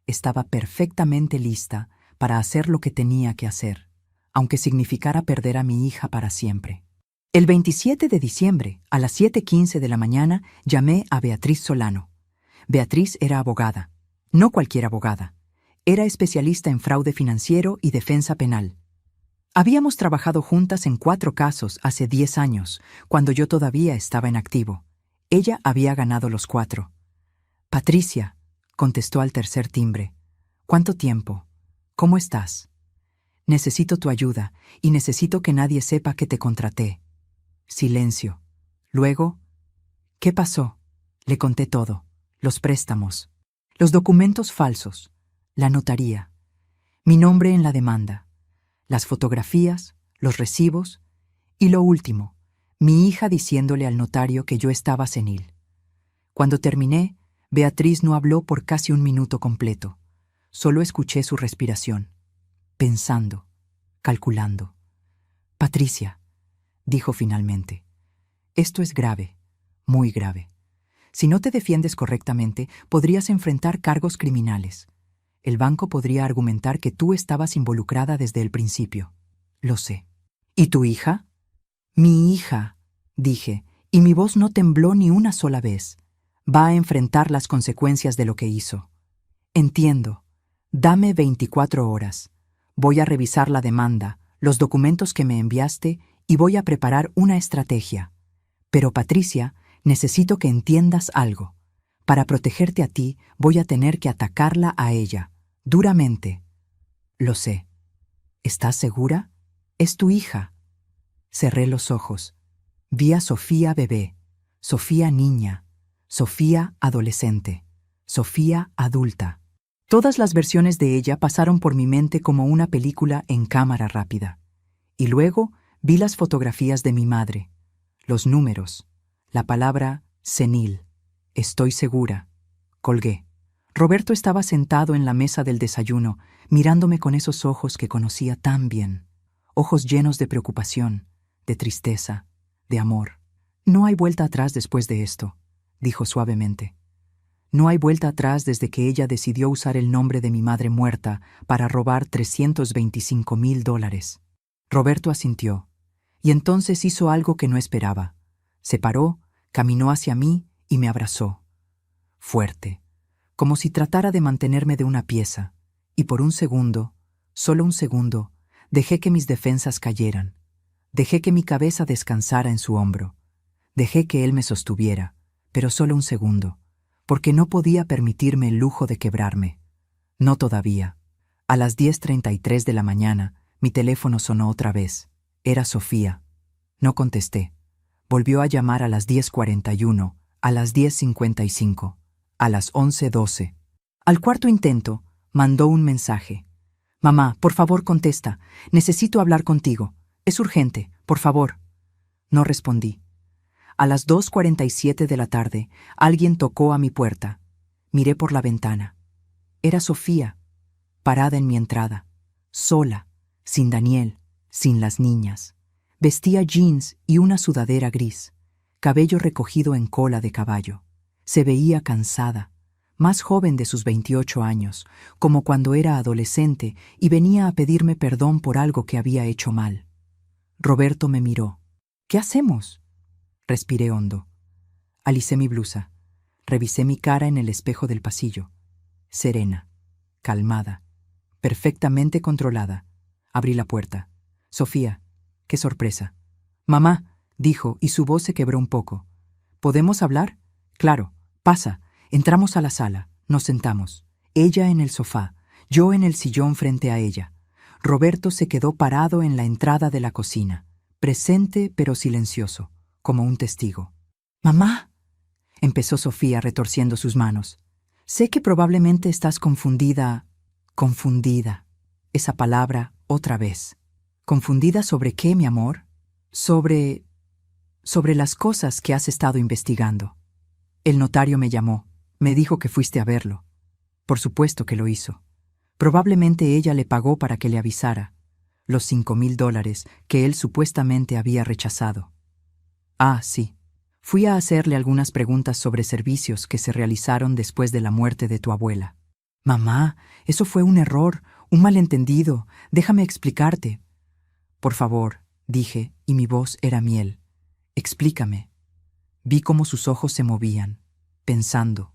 estaba perfectamente lista para hacer lo que tenía que hacer, aunque significara perder a mi hija para siempre. El 27 de diciembre, a las 7:15 de la mañana, llamé a Beatriz Solano. Beatriz era abogada. No cualquier abogada. Era especialista en fraude financiero y defensa penal. Habíamos trabajado juntas en 4 casos hace 10 años, cuando yo todavía estaba en activo. Ella había ganado los 4. Patricia, contestó al tercer timbre. ¿Cuánto tiempo? ¿Cómo estás? Necesito tu ayuda y necesito que nadie sepa que te contraté. Silencio. Luego, ¿qué pasó? Le conté todo. Los préstamos, los documentos falsos, la notaría, mi nombre en la demanda, las fotografías, los recibos y lo último, mi hija diciéndole al notario que yo estaba senil. Cuando terminé, Beatriz no habló por casi 1 minuto completo. Solo escuché su respiración, pensando, calculando. Patricia, dijo finalmente, esto es grave, muy grave. Si no te defiendes correctamente, podrías enfrentar cargos criminales. El banco podría argumentar que tú estabas involucrada desde el principio. Lo sé. ¿Y tu hija? Mi hija, dije, y mi voz no tembló ni una sola vez. Va a enfrentar las consecuencias de lo que hizo. Entiendo. Dame 24 horas. Voy a revisar la demanda, los documentos que me enviaste y voy a preparar una estrategia. Pero, Patricia, necesito que entiendas algo. Para protegerte a ti, voy a tener que atacarla a ella, duramente. Lo sé. ¿Estás segura? Es tu hija. Cerré los ojos. Vi a Sofía bebé, Sofía niña, Sofía adolescente, Sofía adulta. Todas las versiones de ella pasaron por mi mente como una película en cámara rápida. Y luego vi las fotografías de mi madre, los números, la palabra senil. Estoy segura. Colgué. Roberto estaba sentado en la mesa del desayuno, mirándome con esos ojos que conocía tan bien. Ojos llenos de preocupación, de tristeza, de amor. No hay vuelta atrás después de esto, dijo suavemente. No hay vuelta atrás desde que ella decidió usar el nombre de mi madre muerta para robar $325,000. Roberto asintió, y entonces hizo algo que no esperaba. Se paró, caminó hacia mí y me abrazó. Fuerte, como si tratara de mantenerme de una pieza, y por un segundo, solo un segundo, dejé que mis defensas cayeran. Dejé que mi cabeza descansara en su hombro. Dejé que él me sostuviera, pero solo un segundo, porque no podía permitirme el lujo de quebrarme. No todavía. A las 10:33 de la mañana, mi teléfono sonó otra vez. Era Sofía. No contesté. Volvió a llamar a las 10:41, a las 10:55, a las 11:12. Al cuarto intento, mandó un mensaje. «Mamá, por favor contesta. Necesito hablar contigo. Es urgente, por favor». No respondí. A las 2:47 de la tarde, alguien tocó a mi puerta. Miré por la ventana. Era Sofía, parada en mi entrada, sola, sin Daniel, sin las niñas. Vestía jeans y una sudadera gris, cabello recogido en cola de caballo. Se veía cansada, más joven de sus 28 años, como cuando era adolescente y venía a pedirme perdón por algo que había hecho mal. Roberto me miró. «¿Qué hacemos?» Respiré hondo. Alicé mi blusa. Revisé mi cara en el espejo del pasillo. Serena, calmada, perfectamente controlada. Abrí la puerta. «Sofía, qué sorpresa». «Mamá», dijo, y su voz se quebró un poco. «¿Podemos hablar?» «Claro, pasa». Entramos a la sala, nos sentamos. Ella en el sofá, yo en el sillón frente a ella. Roberto se quedó parado en la entrada de la cocina, presente pero silencioso, como un testigo. «Mamá», empezó Sofía retorciendo sus manos. «Sé que probablemente estás confundida». «Confundida». Esa palabra otra vez. ¿Confundida sobre qué, mi amor? Sobre las cosas que has estado investigando. El notario me llamó. Me dijo que fuiste a verlo. Por supuesto que lo hizo. Probablemente ella le pagó para que le avisara. Los $5,000 que él supuestamente había rechazado. Ah, sí. Fui a hacerle algunas preguntas sobre servicios que se realizaron después de la muerte de tu abuela. «Mamá, eso fue un error, un malentendido. Déjame explicarte». «Por favor», dije, y mi voz era miel. «Explícame». Vi cómo sus ojos se movían, pensando,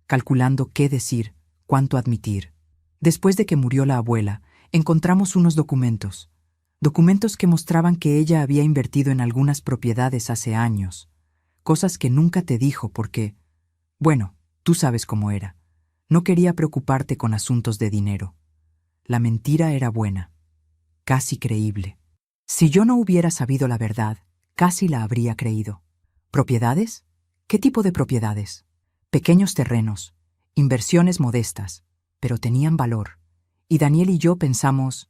calculando qué decir, cuánto admitir. Después de que murió la abuela, encontramos unos documentos. Documentos que mostraban que ella había invertido en algunas propiedades hace años. Cosas que nunca te dijo porque, bueno, tú sabes cómo era. No quería preocuparte con asuntos de dinero. La mentira era buena, casi creíble. Si yo no hubiera sabido la verdad, casi la habría creído. ¿Propiedades? ¿Qué tipo de propiedades? Pequeños terrenos, inversiones modestas, pero tenían valor. Y Daniel y yo pensamos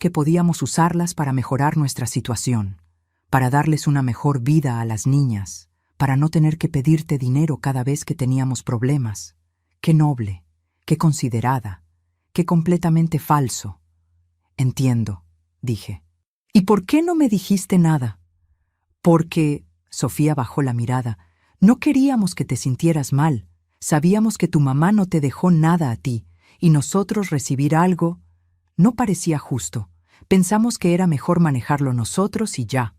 que podíamos usarlas para mejorar nuestra situación, para darles una mejor vida a las niñas, para no tener que pedirte dinero cada vez que teníamos problemas. Qué noble, qué considerada, qué completamente falso. Entiendo, dije. ¿Y por qué no me dijiste nada? Porque, Sofía bajó la mirada, no queríamos que te sintieras mal. Sabíamos que tu mamá no te dejó nada a ti, y nosotros recibir algo no parecía justo. Pensamos que era mejor manejarlo nosotros y ya.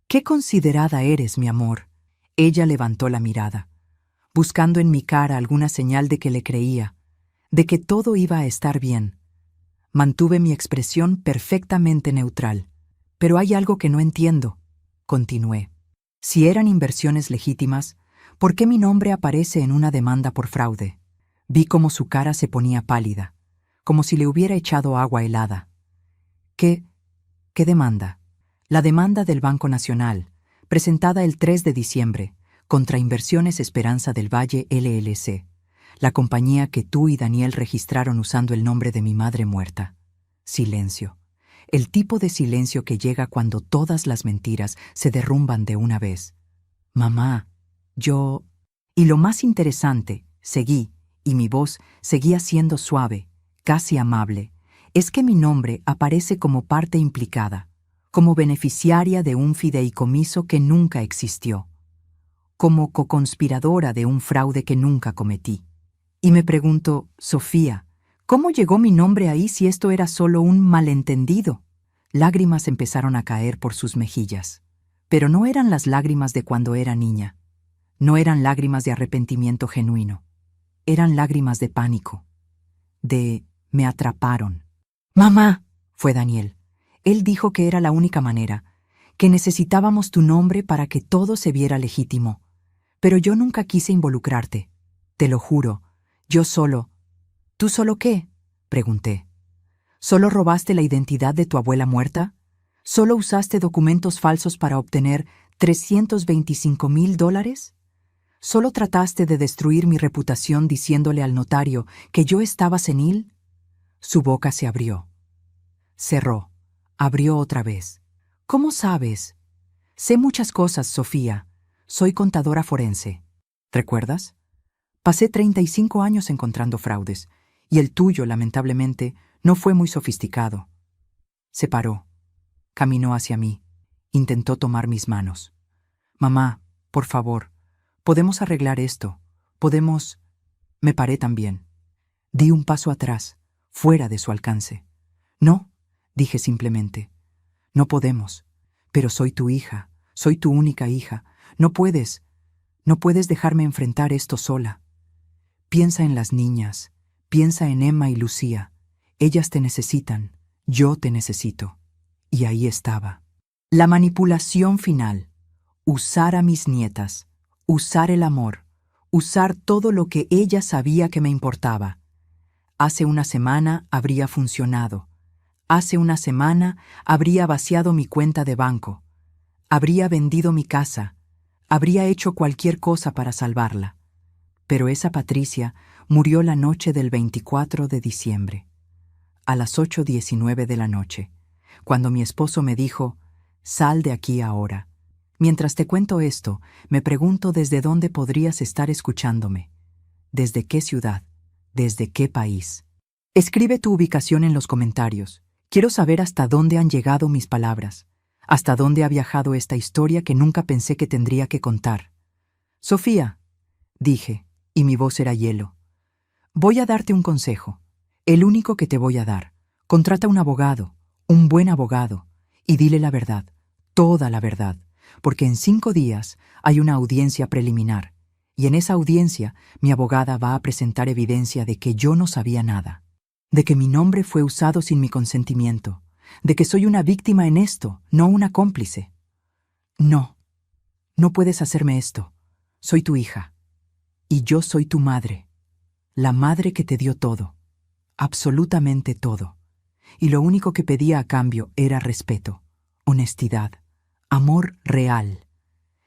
«Qué considerada eres, mi amor». Ella levantó la mirada, buscando en mi cara alguna señal de que le creía, de que todo iba a estar bien. Mantuve mi expresión perfectamente neutral. «Pero hay algo que no entiendo», continué. «Si eran inversiones legítimas, ¿por qué mi nombre aparece en una demanda por fraude?» Vi cómo su cara se ponía pálida, como si le hubiera echado agua helada. ¿Qué demanda? La demanda del Banco Nacional, presentada el 3 de diciembre, contra Inversiones Esperanza del Valle LLC, la compañía que tú y Daniel registraron usando el nombre de mi madre muerta. Silencio. El tipo de silencio que llega cuando todas las mentiras se derrumban de una vez. Mamá, yo... Y lo más interesante, seguí, y mi voz seguía siendo suave, casi amable, es que mi nombre aparece como parte implicada, como beneficiaria de un fideicomiso que nunca existió, como coconspiradora de un fraude que nunca cometí. Y me pregunto, Sofía, ¿cómo llegó mi nombre ahí si esto era solo un malentendido? Lágrimas empezaron a caer por sus mejillas, pero no eran las lágrimas de cuando era niña. No eran lágrimas de arrepentimiento genuino. Eran lágrimas de pánico. Me atraparon. «Mamá», fue Daniel. Él dijo que era la única manera, que necesitábamos tu nombre para que todo se viera legítimo. Pero yo nunca quise involucrarte. Te lo juro. Yo solo. ¿Tú solo qué?, pregunté. ¿Solo robaste la identidad de tu abuela muerta? ¿Solo usaste documentos falsos para obtener $325,000? ¿Solo trataste de destruir mi reputación diciéndole al notario que yo estaba senil? Su boca se abrió. Cerró. Abrió otra vez. ¿Cómo sabes? Sé muchas cosas, Sofía. Soy contadora forense. ¿Recuerdas? Pasé 35 años encontrando fraudes, y el tuyo, lamentablemente, no fue muy sofisticado. Se paró. Caminó hacia mí. Intentó tomar mis manos. Mamá, por favor, podemos arreglar esto. Podemos... Me paré también. Di un paso atrás, fuera de su alcance. No, dije simplemente. No podemos. Pero soy tu hija, soy tu única hija. No puedes dejarme enfrentar esto sola. Piensa en las niñas, piensa en Emma y Lucía. Ellas te necesitan, yo te necesito. Y ahí estaba. La manipulación final. Usar a mis nietas, usar el amor, usar todo lo que ella sabía que me importaba. Hace una semana habría funcionado. Hace una semana habría vaciado mi cuenta de banco. Habría vendido mi casa. Habría hecho cualquier cosa para salvarla. Pero esa Patricia murió la noche del 24 de diciembre, a las 8:19 de la noche, cuando mi esposo me dijo, «Sal de aquí ahora». Mientras te cuento esto, me pregunto desde dónde podrías estar escuchándome. ¿Desde qué ciudad? ¿Desde qué país? Escribe tu ubicación en los comentarios. Quiero saber hasta dónde han llegado mis palabras, hasta dónde ha viajado esta historia que nunca pensé que tendría que contar. Sofía, dije, y mi voz era hielo. Voy a darte un consejo, el único que te voy a dar. Contrata un abogado, un buen abogado, y dile la verdad, toda la verdad, porque en 5 días hay una audiencia preliminar, y en esa audiencia mi abogada va a presentar evidencia de que yo no sabía nada, de que mi nombre fue usado sin mi consentimiento, de que soy una víctima en esto, no una cómplice. No puedes hacerme esto. Soy tu hija. Y yo soy tu madre, la madre que te dio todo, absolutamente todo. Y lo único que pedía a cambio era respeto, honestidad, amor real.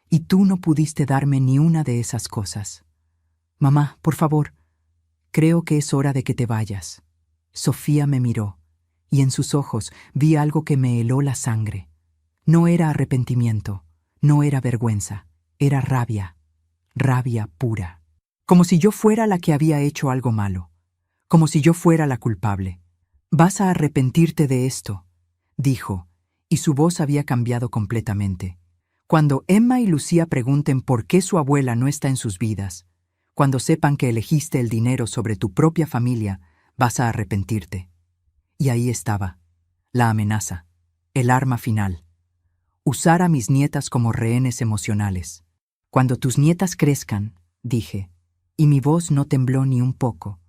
Y tú no pudiste darme ni una de esas cosas. Mamá, por favor, creo que es hora de que te vayas. Sofía me miró, y en sus ojos vi algo que me heló la sangre. No era arrepentimiento, no era vergüenza, era rabia, rabia pura. Como si yo fuera la que había hecho algo malo, como si yo fuera la culpable. «Vas a arrepentirte de esto», dijo, y su voz había cambiado completamente. «Cuando Emma y Lucía pregunten por qué su abuela no está en sus vidas, cuando sepan que elegiste el dinero sobre tu propia familia, vas a arrepentirte». Y ahí estaba, la amenaza, el arma final. Usar a mis nietas como rehenes emocionales. «Cuando tus nietas crezcan», dije, y mi voz no tembló ni un poco,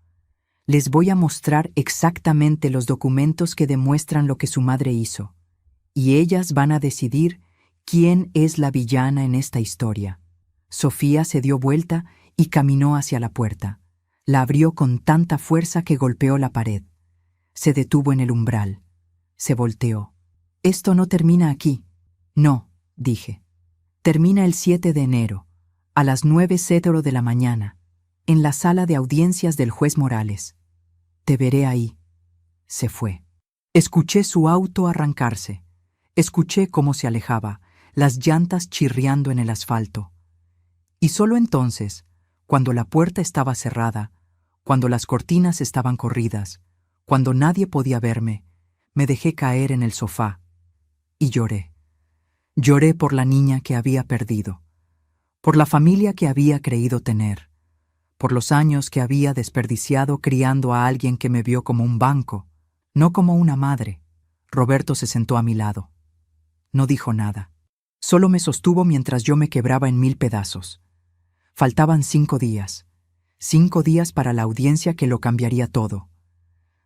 «les voy a mostrar exactamente los documentos que demuestran lo que su madre hizo, y ellas van a decidir quién es la villana en esta historia». Sofía se dio vuelta y caminó hacia la puerta. La abrió con tanta fuerza que golpeó la pared. Se detuvo en el umbral. Se volteó. Esto no termina aquí. No, dije. Termina el 7 de enero, a las 9:00 de la mañana, en la sala de audiencias del juez Morales. Te veré ahí. Se fue. Escuché su auto arrancarse. Escuché cómo se alejaba, las llantas chirriando en el asfalto. Y solo entonces, cuando la puerta estaba cerrada, cuando las cortinas estaban corridas, cuando nadie podía verme, me dejé caer en el sofá y lloré. Lloré por la niña que había perdido, por la familia que había creído tener, por los años que había desperdiciado criando a alguien que me vio como un banco, no como una madre. Roberto se sentó a mi lado. No dijo nada. Solo me sostuvo mientras yo me quebraba en 1000 pedazos. Faltaban 5 días. 5 días para la audiencia que lo cambiaría todo.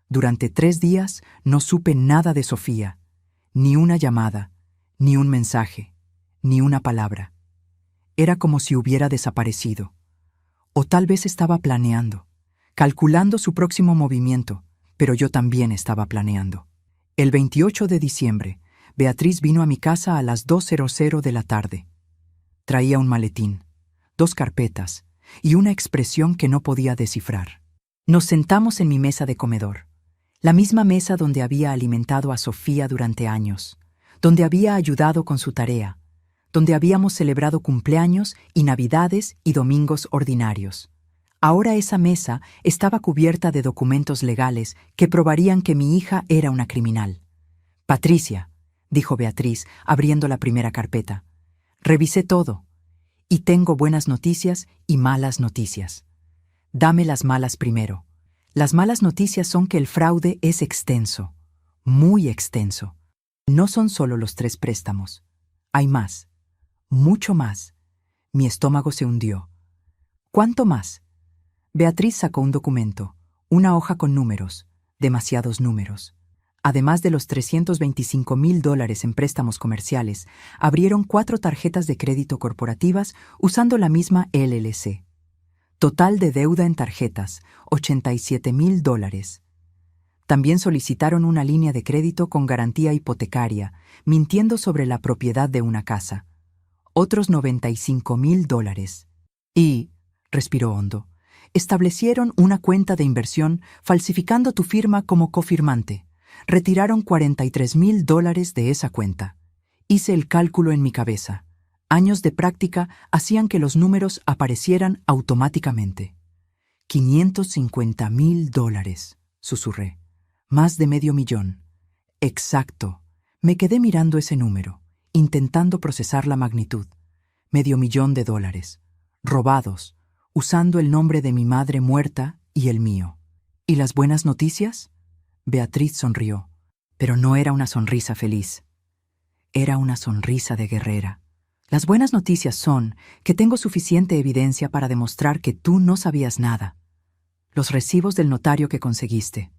Durante 3 días no supe nada de Sofía, ni una llamada, ni un mensaje, ni una palabra. Era como si hubiera desaparecido. O tal vez estaba planeando, calculando su próximo movimiento, pero yo también estaba planeando. El 28 de diciembre, Beatriz vino a mi casa a las 2:00 de la tarde. Traía un maletín, 2 carpetas y una expresión que no podía descifrar. Nos sentamos en mi mesa de comedor, la misma mesa donde había alimentado a Sofía durante años, donde había ayudado con su tarea, donde habíamos celebrado cumpleaños y navidades y domingos ordinarios. Ahora esa mesa estaba cubierta de documentos legales que probarían que mi hija era una criminal. Patricia, dijo Beatriz, abriendo la primera carpeta. Revisé todo, y tengo buenas noticias y malas noticias. Dame las malas primero. Las malas noticias son que el fraude es extenso, muy extenso. No son solo los 3 préstamos. Hay más, mucho más. Mi estómago se hundió. ¿Cuánto más? Beatriz sacó un documento, una hoja con números, demasiados números. Además de los $325,000 en préstamos comerciales, abrieron 4 tarjetas de crédito corporativas usando la misma LLC. Total de deuda en tarjetas, $87,000. También solicitaron una línea de crédito con garantía hipotecaria, mintiendo sobre la propiedad de una casa. Otros $95,000. Y, respiró hondo, establecieron una cuenta de inversión falsificando tu firma como cofirmante. Retiraron $43,000 de esa cuenta. Hice el cálculo en mi cabeza. Años de práctica hacían que los números aparecieran automáticamente. $550,000, susurré. Más de $500,000. Exacto. Me quedé mirando ese número, intentando procesar la magnitud. $500,000. Robados, usando el nombre de mi madre muerta y el mío. ¿Y las buenas noticias? Beatriz sonrió, pero no era una sonrisa feliz. Era una sonrisa de guerrera. Las buenas noticias son que tengo suficiente evidencia para demostrar que tú no sabías nada. Los recibos del notario que conseguiste.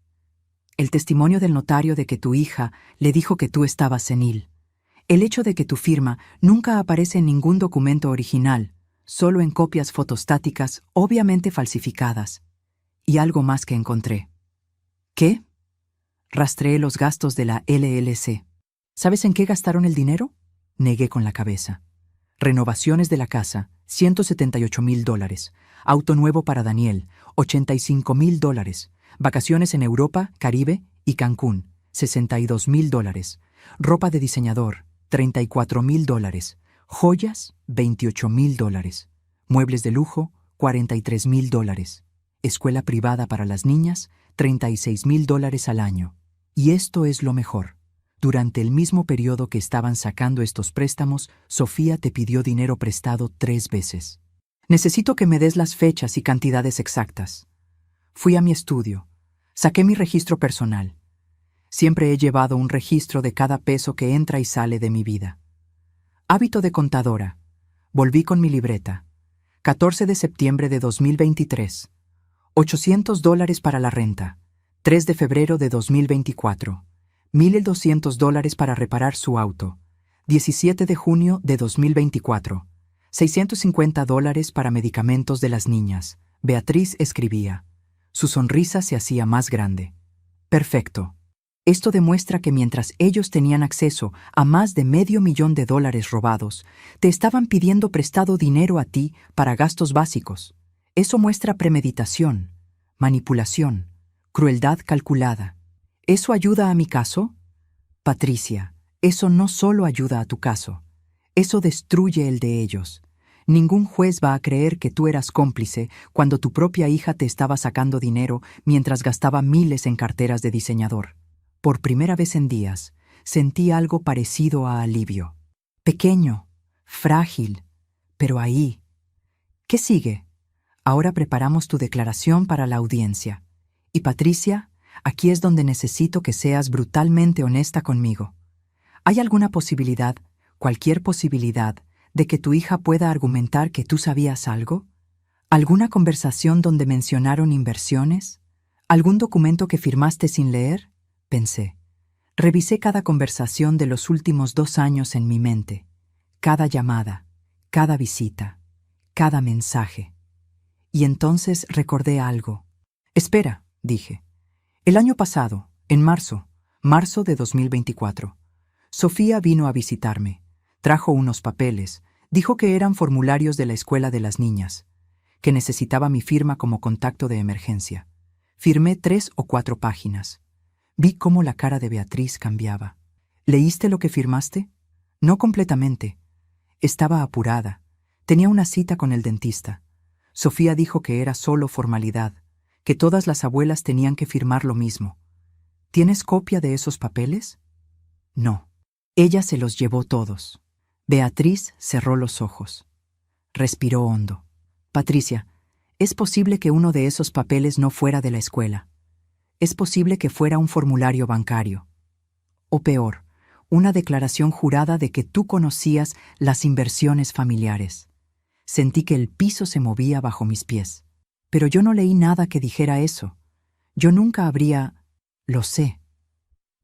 El testimonio del notario de que tu hija le dijo que tú estabas senil. El hecho de que tu firma nunca aparece en ningún documento original, solo en copias fotostáticas obviamente falsificadas. Y algo más que encontré. ¿Qué? Rastreé los gastos de la LLC. ¿Sabes en qué gastaron el dinero? Negué con la cabeza. Renovaciones de la casa, $178,000. Auto nuevo para Daniel, $85,000. Vacaciones en Europa, Caribe y Cancún, $62,000. Ropa de diseñador, $34,000. Joyas, $28,000. Muebles de lujo, $43,000. Escuela privada para las niñas, $36,000 al año. Y esto es lo mejor. Durante el mismo periodo que estaban sacando estos préstamos, Sofía te pidió dinero prestado 3 veces. Necesito que me des las fechas y cantidades exactas. Fui a mi estudio. Saqué mi registro personal. Siempre he llevado un registro de cada peso que entra y sale de mi vida. Hábito de contadora. Volví con mi libreta. 14 de septiembre de 2023. $800 para la renta. 3 de febrero de 2024. $1,200 para reparar su auto. 17 de junio de 2024. $650 para medicamentos de las niñas. Beatriz escribía. Su sonrisa se hacía más grande. Perfecto. Esto demuestra que mientras ellos tenían acceso a más de $500,000 robados, te estaban pidiendo prestado dinero a ti para gastos básicos. Eso muestra premeditación, manipulación, crueldad calculada. ¿Eso ayuda a mi caso? Patricia, eso no solo ayuda a tu caso, eso destruye el de ellos. Ningún juez va a creer que tú eras cómplice cuando tu propia hija te estaba sacando dinero mientras gastaba miles en carteras de diseñador. Por primera vez en días, sentí algo parecido a alivio. Pequeño, frágil, pero ahí. ¿Qué sigue? Ahora preparamos tu declaración para la audiencia. Y Patricia, aquí es donde necesito que seas brutalmente honesta conmigo. ¿Hay alguna posibilidad, cualquier posibilidad, de que tu hija pueda argumentar que tú sabías algo? ¿Alguna conversación donde mencionaron inversiones? ¿Algún documento que firmaste sin leer? Pensé. Revisé cada conversación de los últimos 2 años en mi mente, cada llamada, cada visita, cada mensaje. Y entonces recordé algo. Espera, dije. El año pasado, en marzo de 2024, Sofía vino a visitarme. Trajo unos papeles. Dijo que eran formularios de la escuela de las niñas, que necesitaba mi firma como contacto de emergencia. Firmé 3 o 4 páginas. Vi cómo la cara de Beatriz cambiaba. ¿Leíste lo que firmaste? No completamente. Estaba apurada. Tenía una cita con el dentista. Sofía dijo que era solo formalidad, que todas las abuelas tenían que firmar lo mismo. ¿Tienes copia de esos papeles? No. Ella se los llevó todos. Beatriz cerró los ojos. Respiró hondo. Patricia, es posible que uno de esos papeles no fuera de la escuela. Es posible que fuera un formulario bancario. O peor, una declaración jurada de que tú conocías las inversiones familiares. Sentí que el piso se movía bajo mis pies. Pero yo no leí nada que dijera eso. Yo nunca habría... Lo sé.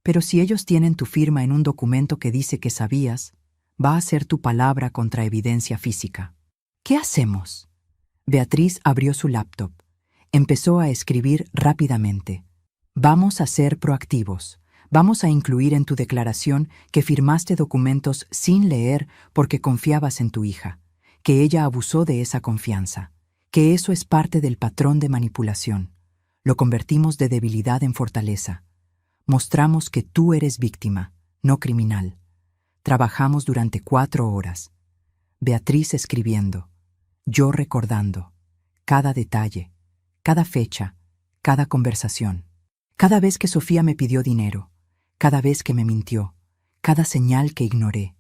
Pero si ellos tienen tu firma en un documento que dice que sabías, va a ser tu palabra contra evidencia física. ¿Qué hacemos? Beatriz abrió su laptop. Empezó a escribir rápidamente. Vamos a ser proactivos. Vamos a incluir en tu declaración que firmaste documentos sin leer porque confiabas en tu hija, que ella abusó de esa confianza, que eso es parte del patrón de manipulación. Lo convertimos de debilidad en fortaleza. Mostramos que tú eres víctima, no criminal. Trabajamos durante 4 horas. Beatriz escribiendo, yo recordando, cada detalle, cada fecha, cada conversación. Cada vez que Sofía me pidió dinero, cada vez que me mintió, cada señal que ignoré.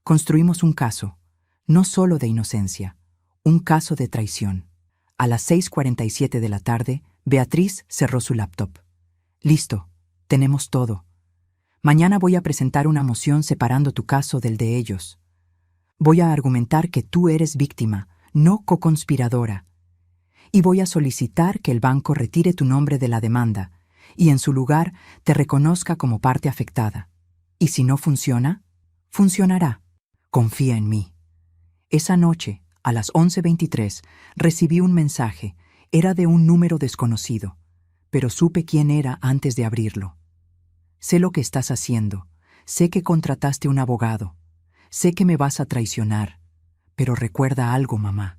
Construimos un caso, no solo de inocencia, un caso de traición. A las 6:47 de la tarde, Beatriz cerró su laptop. Listo, tenemos todo. Mañana voy a presentar una moción separando tu caso del de ellos. Voy a argumentar que tú eres víctima, no coconspiradora. Y voy a solicitar que el banco retire tu nombre de la demanda y en su lugar te reconozca como parte afectada. Y si no funciona, funcionará. Confía en mí. Esa noche, a las 11:23, recibí un mensaje. Era de un número desconocido, pero supe quién era antes de abrirlo. Sé lo que estás haciendo. Sé que contrataste un abogado. Sé que me vas a traicionar. Pero recuerda algo, mamá.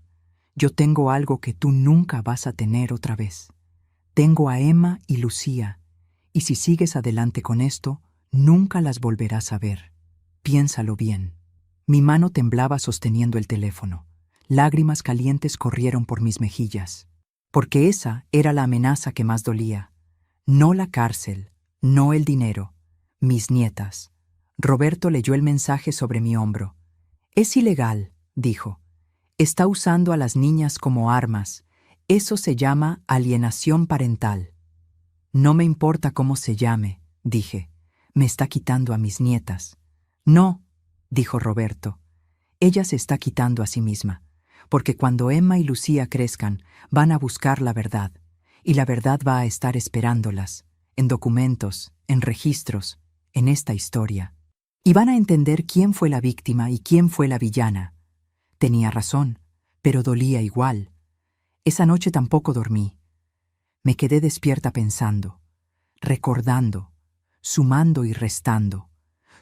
Yo tengo algo que tú nunca vas a tener otra vez. Tengo a Emma y Lucía, y si sigues adelante con esto, nunca las volverás a ver. Piénsalo bien. Mi mano temblaba sosteniendo el teléfono. Lágrimas calientes corrieron por mis mejillas. Porque esa era la amenaza que más dolía. No la cárcel, no el dinero, mis nietas. Roberto leyó el mensaje sobre mi hombro. Es ilegal, dijo. Está usando a las niñas como armas. Eso se llama alienación parental. No me importa cómo se llame, dije. Me está quitando a mis nietas. No, dijo Roberto. Ella se está quitando a sí misma, porque cuando Emma y Lucía crezcan, van a buscar la verdad, y la verdad va a estar esperándolas, en documentos, en registros, en esta historia. Y van a entender quién fue la víctima y quién fue la villana. Tenía razón, pero dolía igual. Esa noche tampoco dormí. Me quedé despierta pensando, recordando. sumando y restando.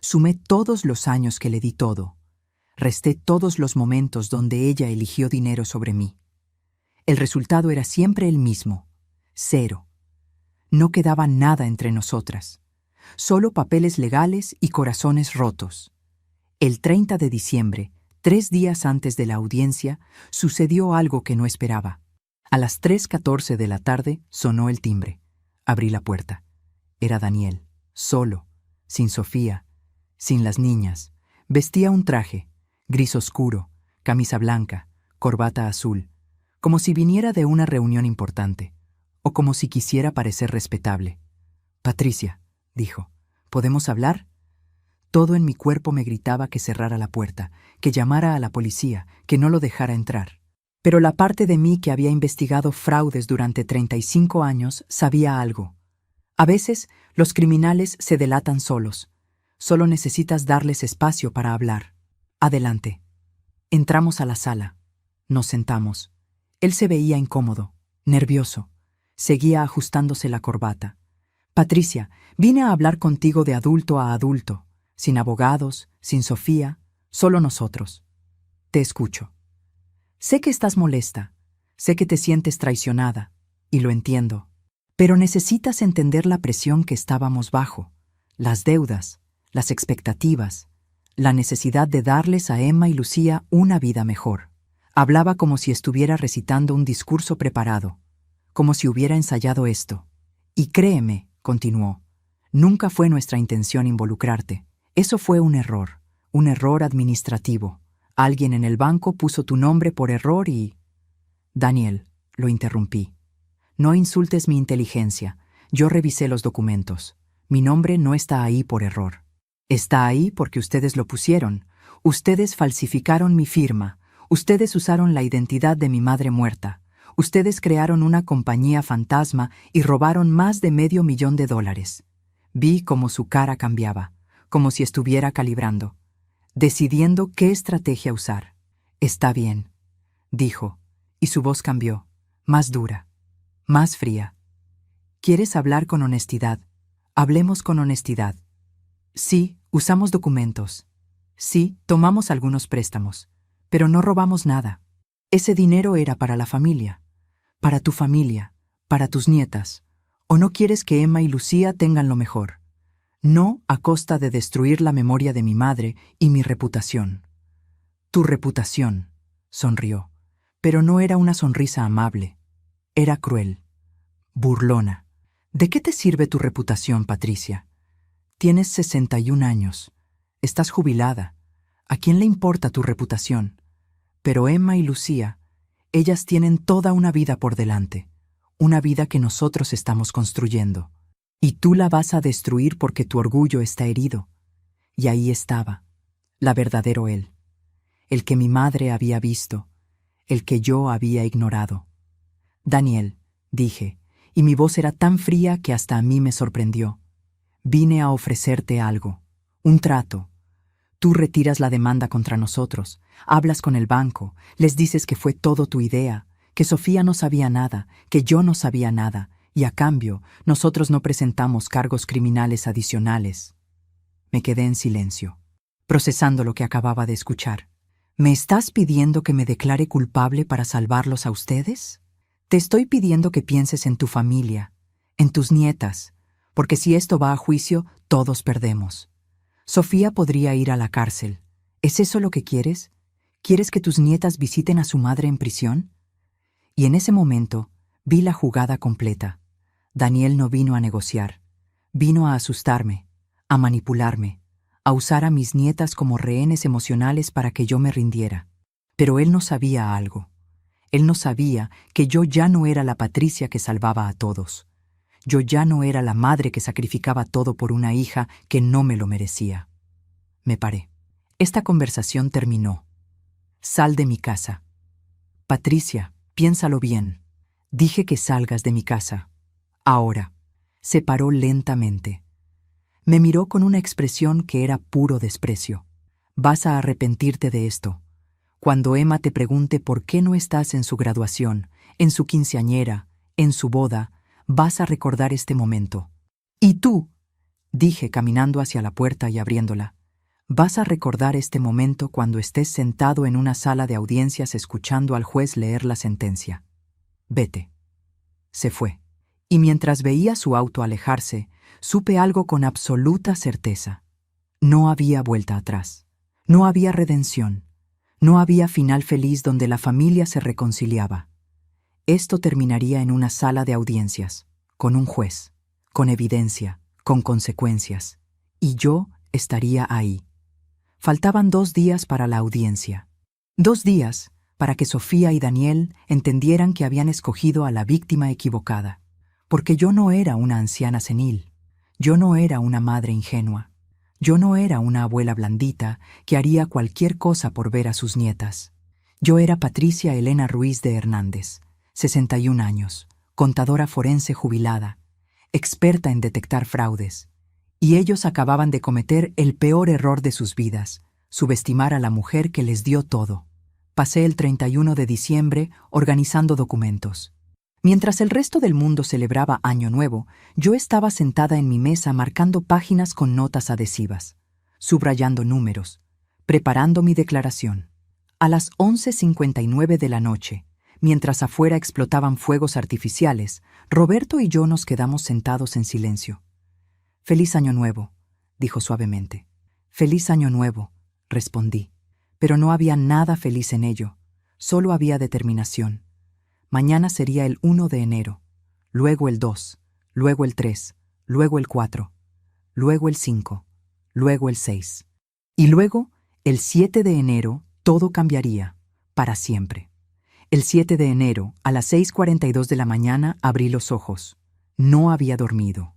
Sumé todos los años que le di todo. Resté todos los momentos donde ella eligió dinero sobre mí. El resultado era siempre el mismo: 0. No quedaba nada entre nosotras. Solo papeles legales y corazones rotos. El 30 de diciembre, 3 días antes de la audiencia, sucedió algo que no esperaba. A las 3:14 de la tarde sonó el timbre. Abrí la puerta. Era Daniel, solo, sin Sofía, sin las niñas. Vestía un traje, gris oscuro, camisa blanca, corbata azul, como si viniera de una reunión importante, o como si quisiera parecer respetable. «Patricia», dijo, «¿podemos hablar?» Todo en mi cuerpo me gritaba que cerrara la puerta, que llamara a la policía, que no lo dejara entrar. Pero la parte de mí que había investigado fraudes durante 35 años sabía algo. A veces los criminales se delatan solos. Solo necesitas darles espacio para hablar. Adelante. Entramos a la sala. Nos sentamos. Él se veía incómodo, nervioso. Seguía ajustándose la corbata. «Patricia, vine a hablar contigo de adulto a adulto, sin abogados, sin Sofía, solo nosotros. Te escucho. Sé que estás molesta, sé que te sientes traicionada, y lo entiendo. Pero necesitas entender la presión que estábamos bajo, las deudas, las expectativas, la necesidad de darles a Emma y Lucía una vida mejor». Hablaba como si estuviera recitando un discurso preparado, como si hubiera ensayado esto. «Y créeme», continuó, «nunca fue nuestra intención involucrarte. Eso fue un error administrativo. Alguien en el banco puso tu nombre por error y...» «Daniel», lo interrumpí, «no insultes mi inteligencia. Yo revisé los documentos. Mi nombre no está ahí por error. Está ahí porque ustedes lo pusieron. Ustedes falsificaron mi firma. Ustedes usaron la identidad de mi madre muerta. Ustedes crearon una compañía fantasma y robaron más de $500,000. Vi cómo su cara cambiaba, como si estuviera calibrando, decidiendo qué estrategia usar. «Está bien», dijo, y su voz cambió, más dura, más fría. «¿Quieres hablar con honestidad? Hablemos con honestidad. Sí, usamos documentos. Sí, tomamos algunos préstamos, pero no robamos nada. Ese dinero era para la familia, para tu familia, para tus nietas. ¿O no quieres que Emma y Lucía tengan lo mejor? No a costa de destruir la memoria de mi madre y mi reputación». «Tu reputación», sonrió, pero no era una sonrisa amable. Era cruel, burlona. «¿De qué te sirve tu reputación, Patricia? Tienes 61 años. Estás jubilada. ¿A quién le importa tu reputación? Pero Emma y Lucía, ellas tienen toda una vida por delante, una vida que nosotros estamos construyendo. Y tú la vas a destruir porque tu orgullo está herido». Y ahí estaba, la verdadero él, el que mi madre había visto, el que yo había ignorado. «Daniel», dije, y mi voz era tan fría que hasta a mí me sorprendió. «Vine a ofrecerte algo, un trato. Tú retiras la demanda contra nosotros, hablas con el banco, les dices que fue todo tu idea, que Sofía no sabía nada, que yo no sabía nada, y a cambio, nosotros no presentamos cargos criminales adicionales». Me quedé en silencio, procesando lo que acababa de escuchar. «¿Me estás pidiendo que me declare culpable para salvarlos a ustedes? Te estoy pidiendo que pienses en tu familia, en tus nietas, porque si esto va a juicio, todos perdemos. Sofía podría ir a la cárcel. ¿Es eso lo que quieres? ¿Quieres que tus nietas visiten a su madre en prisión?» Y en ese momento vi la jugada completa. Daniel no vino a negociar. Vino a asustarme, a manipularme, a usar a mis nietas como rehenes emocionales para que yo me rindiera. Pero él no sabía algo. Él no sabía que yo ya no era la Patricia que salvaba a todos. Yo ya no era la madre que sacrificaba todo por una hija que no me lo merecía. Me paré. Esta conversación terminó. «Sal de mi casa». «Patricia, piénsalo bien. Dije que salgas de mi casa. Ahora». Se paró lentamente. Me miró con una expresión que era puro desprecio. «Vas a arrepentirte de esto. Cuando Emma te pregunte por qué no estás en su graduación, en su quinceañera, en su boda, vas a recordar este momento. Y tú», dije caminando hacia la puerta y abriéndola. Vas a recordar este momento cuando estés sentado en una sala de audiencias escuchando al juez leer la sentencia. Vete. Se fue. Y mientras veía su auto alejarse, supe algo con absoluta certeza. No había vuelta atrás. No había redención. No había final feliz donde la familia se reconciliaba. Esto terminaría en una sala de audiencias, con un juez, con evidencia, con consecuencias. Y yo estaría ahí. Faltaban 2 días para la audiencia. 2 días para que Sofía y Daniel entendieran que habían escogido a la víctima equivocada. Porque yo no era una anciana senil. Yo no era una madre ingenua. Yo no era una abuela blandita que haría cualquier cosa por ver a sus nietas. Yo era Patricia Elena Ruiz de Hernández, 61 años, contadora forense jubilada, experta en detectar fraudes. Y ellos acababan de cometer el peor error de sus vidas, subestimar a la mujer que les dio todo. Pasé el 31 de diciembre organizando documentos. Mientras el resto del mundo celebraba Año Nuevo, yo estaba sentada en mi mesa marcando páginas con notas adhesivas, subrayando números, preparando mi declaración. A las 11:59 de la noche, mientras afuera explotaban fuegos artificiales, Roberto y yo nos quedamos sentados en silencio. «Feliz Año Nuevo», dijo suavemente. «Feliz Año Nuevo», respondí. Pero no había nada feliz en ello, solo había determinación. Mañana sería el 1 de enero, luego el 2, luego el 3, luego el 4, luego el 5, luego el 6. Y luego, el 7 de enero, todo cambiaría, para siempre. El 7 de enero, a las 6:42 de la mañana, abrí los ojos. No había dormido.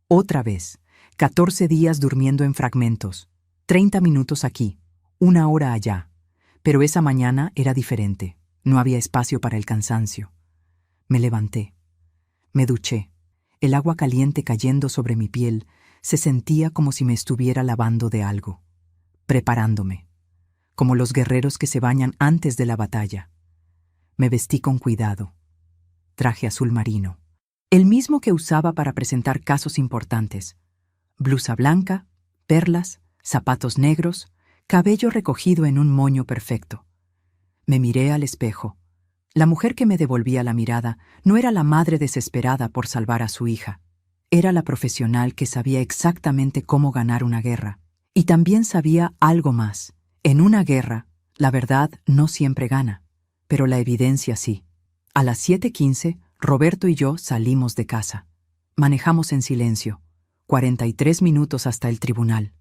Otra vez, 14 días durmiendo en fragmentos, 30 minutos aquí, 1 hora allá. Pero esa mañana era diferente. No había espacio para el cansancio. Me levanté. Me duché. El agua caliente cayendo sobre mi piel se sentía como si me estuviera lavando de algo, preparándome, como los guerreros que se bañan antes de la batalla. Me vestí con cuidado. Traje azul marino, el mismo que usaba para presentar casos importantes. Blusa blanca, perlas, zapatos negros, cabello recogido en un moño perfecto. Me miré al espejo. La mujer que me devolvía la mirada no era la madre desesperada por salvar a su hija. Era la profesional que sabía exactamente cómo ganar una guerra. Y también sabía algo más. En una guerra, la verdad no siempre gana, pero la evidencia sí. A las 7:15, Roberto y yo salimos de casa. Manejamos en silencio. 43 minutos hasta el tribunal.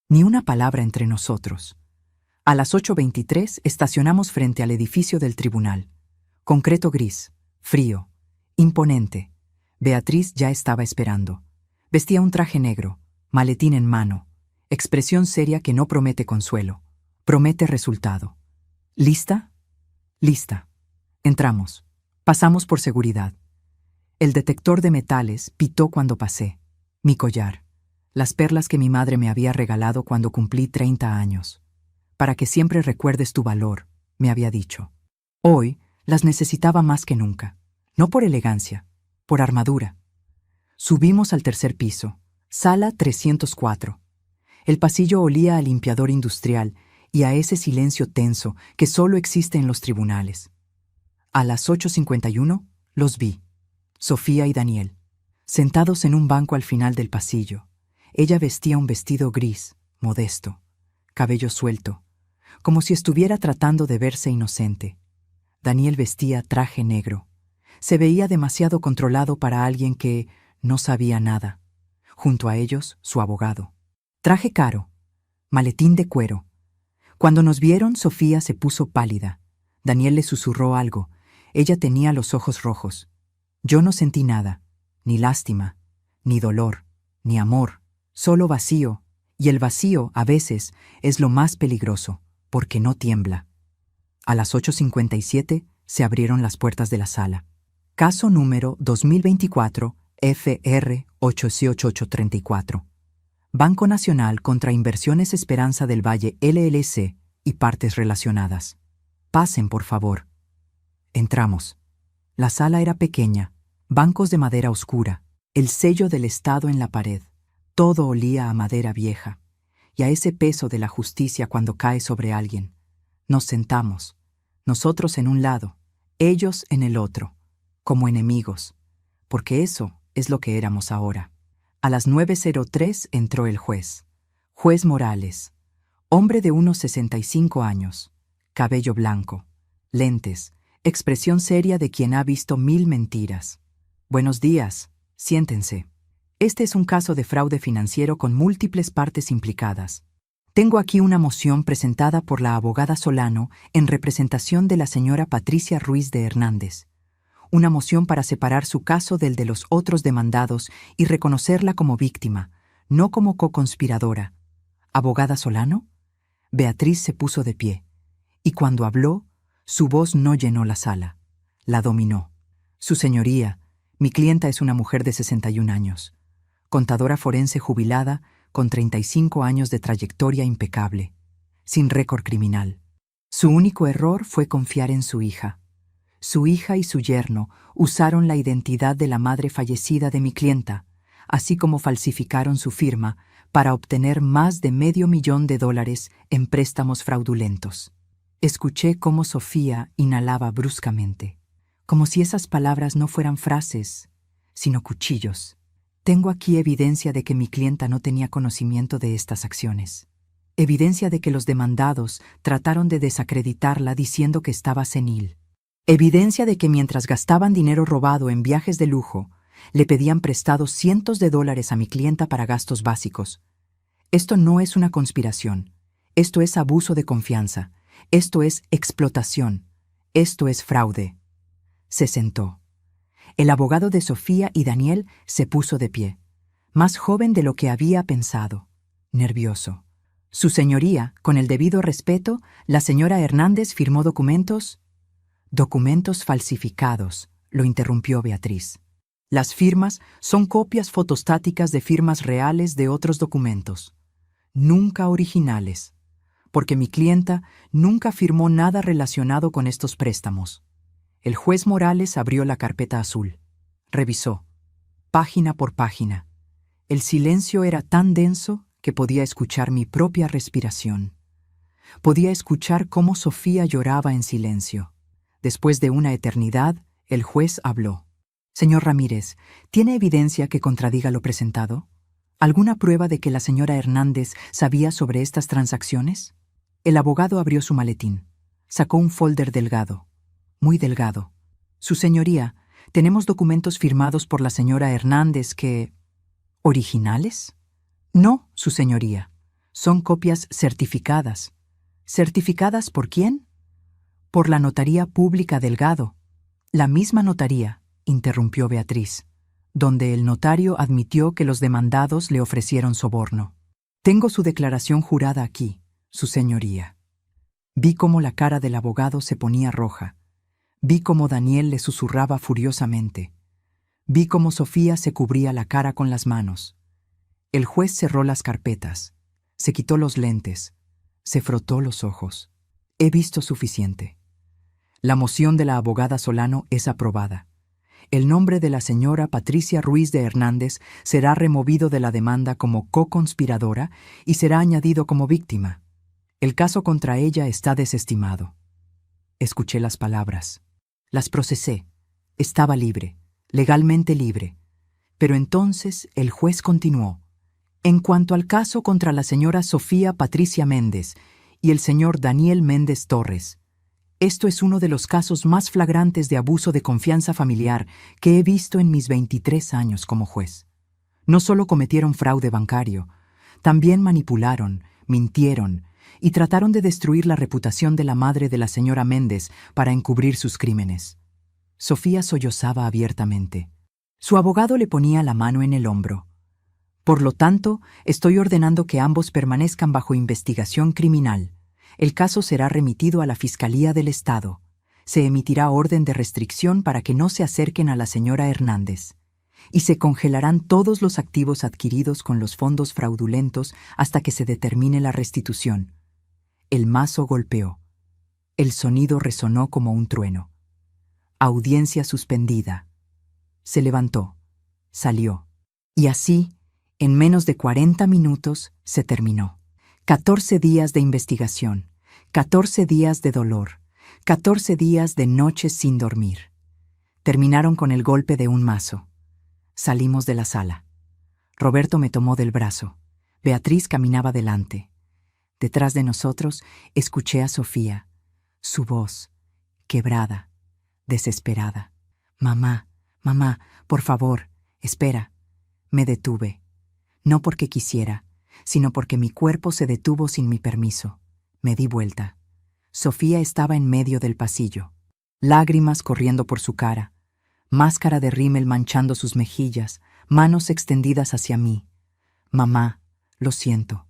Ni una palabra entre nosotros. A las 8:23 estacionamos frente al edificio del tribunal. Concreto gris, frío, imponente. Beatriz ya estaba esperando. Vestía un traje negro, maletín en mano, expresión seria que no promete consuelo, promete resultado. ¿Lista? Lista. Entramos. Pasamos por seguridad. El detector de metales pitó cuando pasé. Mi collar. Las perlas que mi madre me había regalado cuando cumplí 30 años. Para que siempre recuerdes tu valor, me había dicho. Hoy las necesitaba más que nunca. No por elegancia, por armadura. Subimos al tercer piso, sala 304. El pasillo olía a limpiador industrial y a ese silencio tenso que solo existe en los tribunales. A las 8:51 los vi, Sofía y Daniel, sentados en un banco al final del pasillo. Ella vestía un vestido gris, modesto, cabello suelto, como si estuviera tratando de verse inocente. Daniel vestía traje negro. Se veía demasiado controlado para alguien que no sabía nada. Junto a ellos, su abogado. Traje caro, maletín de cuero. Cuando nos vieron, Sofía se puso pálida. Daniel le susurró algo. Ella tenía los ojos rojos. Yo no sentí nada, ni lástima, ni dolor, ni amor, solo vacío, y el vacío, a veces, es lo más peligroso, porque no tiembla. A las 8:57 se abrieron las puertas de la sala. Caso número 2024 FR 88834. Banco Nacional contra Inversiones Esperanza del Valle LLC y partes relacionadas. Pasen, por favor. Entramos. La sala era pequeña, bancos de madera oscura, el sello del Estado en la pared, Todo olía a madera vieja y a ese peso de la justicia cuando cae sobre alguien. Nos sentamos, nosotros en un lado, ellos en el otro, como enemigos, porque eso es lo que éramos ahora. A las 9:03 entró el juez. Juez Morales, hombre de unos 65 años, cabello blanco, lentes, expresión seria de quien ha visto 1000 mentiras. Buenos días, siéntense. Este es un caso de fraude financiero con múltiples partes implicadas. Tengo aquí una moción presentada por la abogada Solano en representación de la señora Patricia Ruiz de Hernández. Una moción para separar su caso del de los otros demandados y reconocerla como víctima, no como coconspiradora. ¿Abogada Solano? Beatriz se puso de pie, y cuando habló, su voz no llenó la sala, la dominó. Su señoría, mi clienta es una mujer de 61 años, contadora forense jubilada con 35 años de trayectoria impecable, sin récord criminal. Su único error fue confiar en su hija. Su hija y su yerno usaron la identidad de la madre fallecida de mi clienta, así como falsificaron su firma para obtener más de $500,000 en préstamos fraudulentos. Escuché cómo Sofía inhalaba bruscamente, como si esas palabras no fueran frases, sino cuchillos. Tengo aquí evidencia de que mi clienta no tenía conocimiento de estas acciones. Evidencia de que los demandados trataron de desacreditarla diciendo que estaba senil. Evidencia de que mientras gastaban dinero robado en viajes de lujo, le pedían prestados cientos de dólares a mi clienta para gastos básicos. Esto no es una conspiración. Esto es abuso de confianza. Esto es explotación. Esto es fraude. Se sentó. El abogado de Sofía y Daniel se puso de pie, más joven de lo que había pensado, nervioso. Su señoría, con el debido respeto, la señora Hernández firmó documentos. Documentos falsificados, lo interrumpió Beatriz. Las firmas son copias fotostáticas de firmas reales de otros documentos, nunca originales, porque mi clienta nunca firmó nada relacionado con estos préstamos. El juez Morales abrió la carpeta azul. Revisó, página por página. El silencio era tan denso que podía escuchar mi propia respiración. Podía escuchar cómo Sofía lloraba en silencio. Después de una eternidad, el juez habló. Señor Ramírez, ¿tiene evidencia que contradiga lo presentado? ¿Alguna prueba de que la señora Hernández sabía sobre estas transacciones? El abogado abrió su maletín. Sacó un folder delgado, muy delgado. Su señoría, tenemos documentos firmados por la señora Hernández que... ¿Originales? No, su señoría. Son copias certificadas. ¿Certificadas por quién? Por la Notaría Pública Delgado. La misma notaría, interrumpió Beatriz, donde el notario admitió que los demandados le ofrecieron soborno. Tengo su declaración jurada aquí, su señoría. Vi cómo la cara del abogado se ponía roja. Vi cómo Daniel le susurraba furiosamente. Vi cómo Sofía se cubría la cara con las manos. El juez cerró las carpetas, se quitó los lentes, se frotó los ojos. He visto suficiente. La moción de la abogada Solano es aprobada. El nombre de la señora Patricia Ruiz de Hernández será removido de la demanda como co-conspiradora y será añadido como víctima. El caso contra ella está desestimado. Escuché las palabras. Las procesé. Estaba libre, legalmente libre. Pero entonces el juez continuó. En cuanto al caso contra la señora Sofía Patricia Méndez y el señor Daniel Méndez Torres, esto es uno de los casos más flagrantes de abuso de confianza familiar que he visto en mis 23 años como juez. No solo cometieron fraude bancario, también manipularon, mintieron y trataron de destruir la reputación de la madre de la señora Méndez para encubrir sus crímenes. Sofía sollozaba abiertamente. Su abogado le ponía la mano en el hombro. Por lo tanto, estoy ordenando que ambos permanezcan bajo investigación criminal. El caso será remitido a la Fiscalía del Estado. Se emitirá orden de restricción para que no se acerquen a la señora Hernández. Y se congelarán todos los activos adquiridos con los fondos fraudulentos hasta que se determine la restitución. El mazo golpeó. El sonido resonó como un trueno. Audiencia suspendida. Se levantó. Salió. Y así, En menos de 40 minutos se terminó. 14 días de investigación, 14 días de dolor, 14 días de noches sin dormir. Terminaron con el golpe de un mazo. Salimos de la sala. Roberto me tomó del brazo. Beatriz caminaba delante. Detrás de nosotros escuché a Sofía, su voz, quebrada, desesperada. Mamá, mamá, por favor, espera. Me detuve. No porque quisiera, sino porque mi cuerpo se detuvo sin mi permiso. Me di vuelta. Sofía estaba en medio del pasillo, lágrimas corriendo por su cara, máscara de rímel manchando sus mejillas, manos extendidas hacia mí. Mamá, lo siento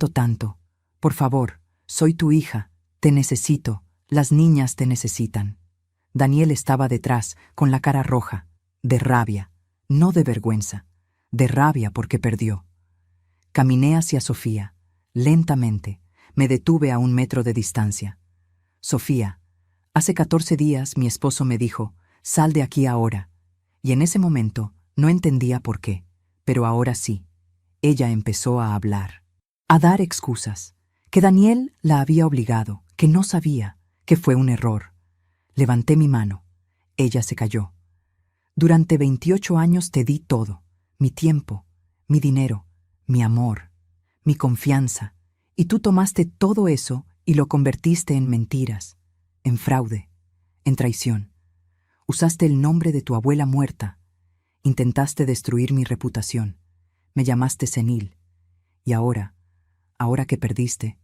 tanto. Por favor, soy tu hija, te necesito, las niñas te necesitan. Daniel estaba detrás, con la cara roja, de rabia, no de vergüenza, de rabia porque perdió. Caminé hacia Sofía, lentamente, me detuve a 1 metro de distancia. Sofía, hace 14 días mi esposo me dijo, sal de aquí ahora. Y en ese momento no entendía por qué, pero ahora sí. Ella empezó a hablar, a dar excusas, que Daniel la había obligado, que no sabía, que fue un error. Levanté mi mano. Ella se calló. Durante 28 años te di todo, mi tiempo, mi dinero, mi amor, mi confianza, y tú tomaste todo eso y lo convertiste en mentiras, en fraude, en traición. Usaste el nombre de tu abuela muerta. Intentaste destruir mi reputación. Me llamaste senil. Y ahora que perdiste,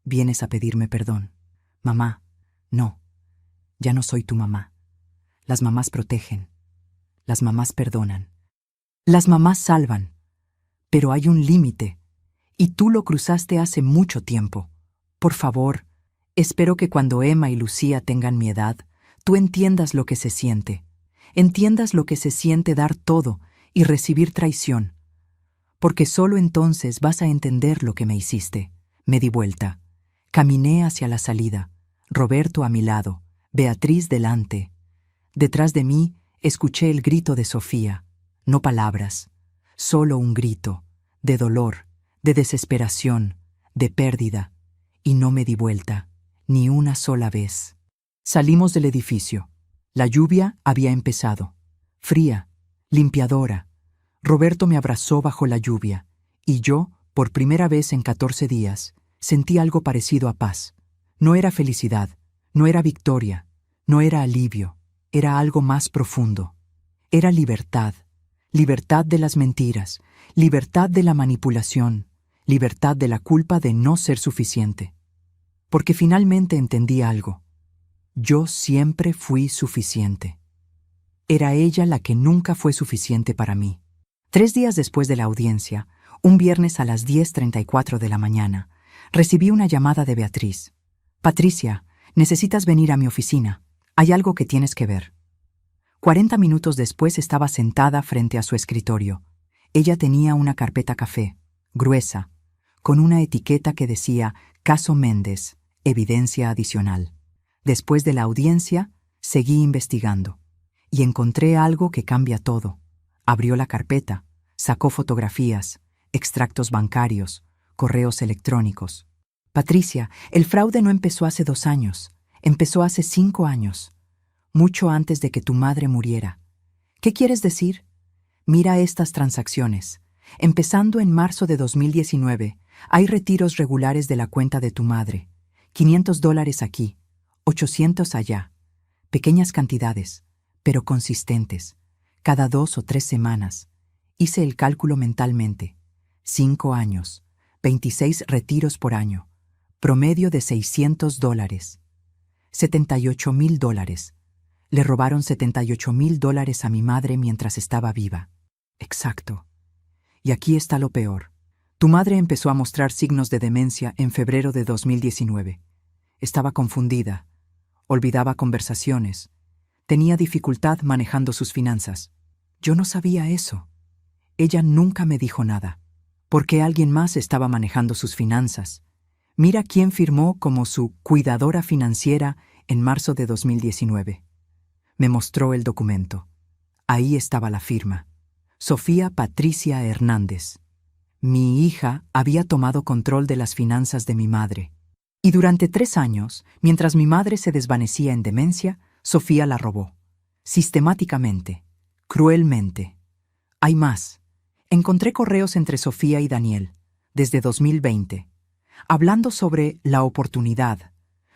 vienes a pedirme perdón. Mamá, no, ya no soy tu mamá. Las mamás protegen. Las mamás perdonan. Las mamás salvan. Pero hay un límite, y tú lo cruzaste hace mucho tiempo. Por favor, espero que cuando Emma y Lucía tengan mi edad, tú entiendas lo que se siente. Entiendas lo que se siente dar todo y recibir traición. Porque solo entonces vas a entender lo que me hiciste. Me di vuelta. Caminé hacia la salida. Roberto a mi lado, Beatriz delante. Detrás de mí escuché el grito de Sofía. No palabras, solo un grito, de dolor, de desesperación, de pérdida. Y no me di vuelta, ni una sola vez. Salimos del edificio. La lluvia había empezado. Fría, limpiadora. Roberto me abrazó bajo la lluvia, y yo, por primera vez en 14 días, sentí algo parecido a paz. No era felicidad, no era victoria, no era alivio, era algo más profundo. Era libertad, libertad de las mentiras, libertad de la manipulación, libertad de la culpa de no ser suficiente. Porque finalmente entendí algo. Yo siempre fui suficiente. Era ella la que nunca fue suficiente para mí. 3 días después de la audiencia, un viernes a las 10:34 de la mañana, recibí una llamada de Beatriz. Patricia, necesitas venir a mi oficina. Hay algo que tienes que ver. 40 minutos después estaba sentada frente a su escritorio. Ella tenía una carpeta café, gruesa, con una etiqueta que decía Caso Méndez, evidencia adicional. Después de la audiencia, seguí investigando y encontré algo que cambia todo. Abrió la carpeta, sacó fotografías, extractos bancarios, correos electrónicos. Patricia, el fraude no empezó hace 2 años, empezó hace 5 años, mucho antes de que tu madre muriera. ¿Qué quieres decir? Mira estas transacciones. Empezando en marzo de 2019, hay retiros regulares de la cuenta de tu madre. $500 aquí, 800 allá. Pequeñas cantidades, pero consistentes. Cada 2 o 3 semanas. Hice el cálculo mentalmente. 5 años, 26 retiros por año. Promedio de $600. $78,000. Le robaron $78,000 a mi madre mientras estaba viva. Exacto. Y aquí está lo peor. Tu madre empezó a mostrar signos de demencia en febrero de 2019. Estaba confundida. Olvidaba conversaciones. Tenía dificultad manejando sus finanzas. Yo no sabía eso. Ella nunca me dijo nada. ¿Por qué alguien más estaba manejando sus finanzas? Mira quién firmó como su cuidadora financiera en marzo de 2019. Me mostró el documento. Ahí estaba la firma. Sofía Patricia Hernández. Mi hija había tomado control de las finanzas de mi madre. Y durante 3 años, mientras mi madre se desvanecía en demencia, Sofía la robó. Sistemáticamente, cruelmente. Hay más. Encontré correos entre Sofía y Daniel, desde 2020, hablando sobre la oportunidad,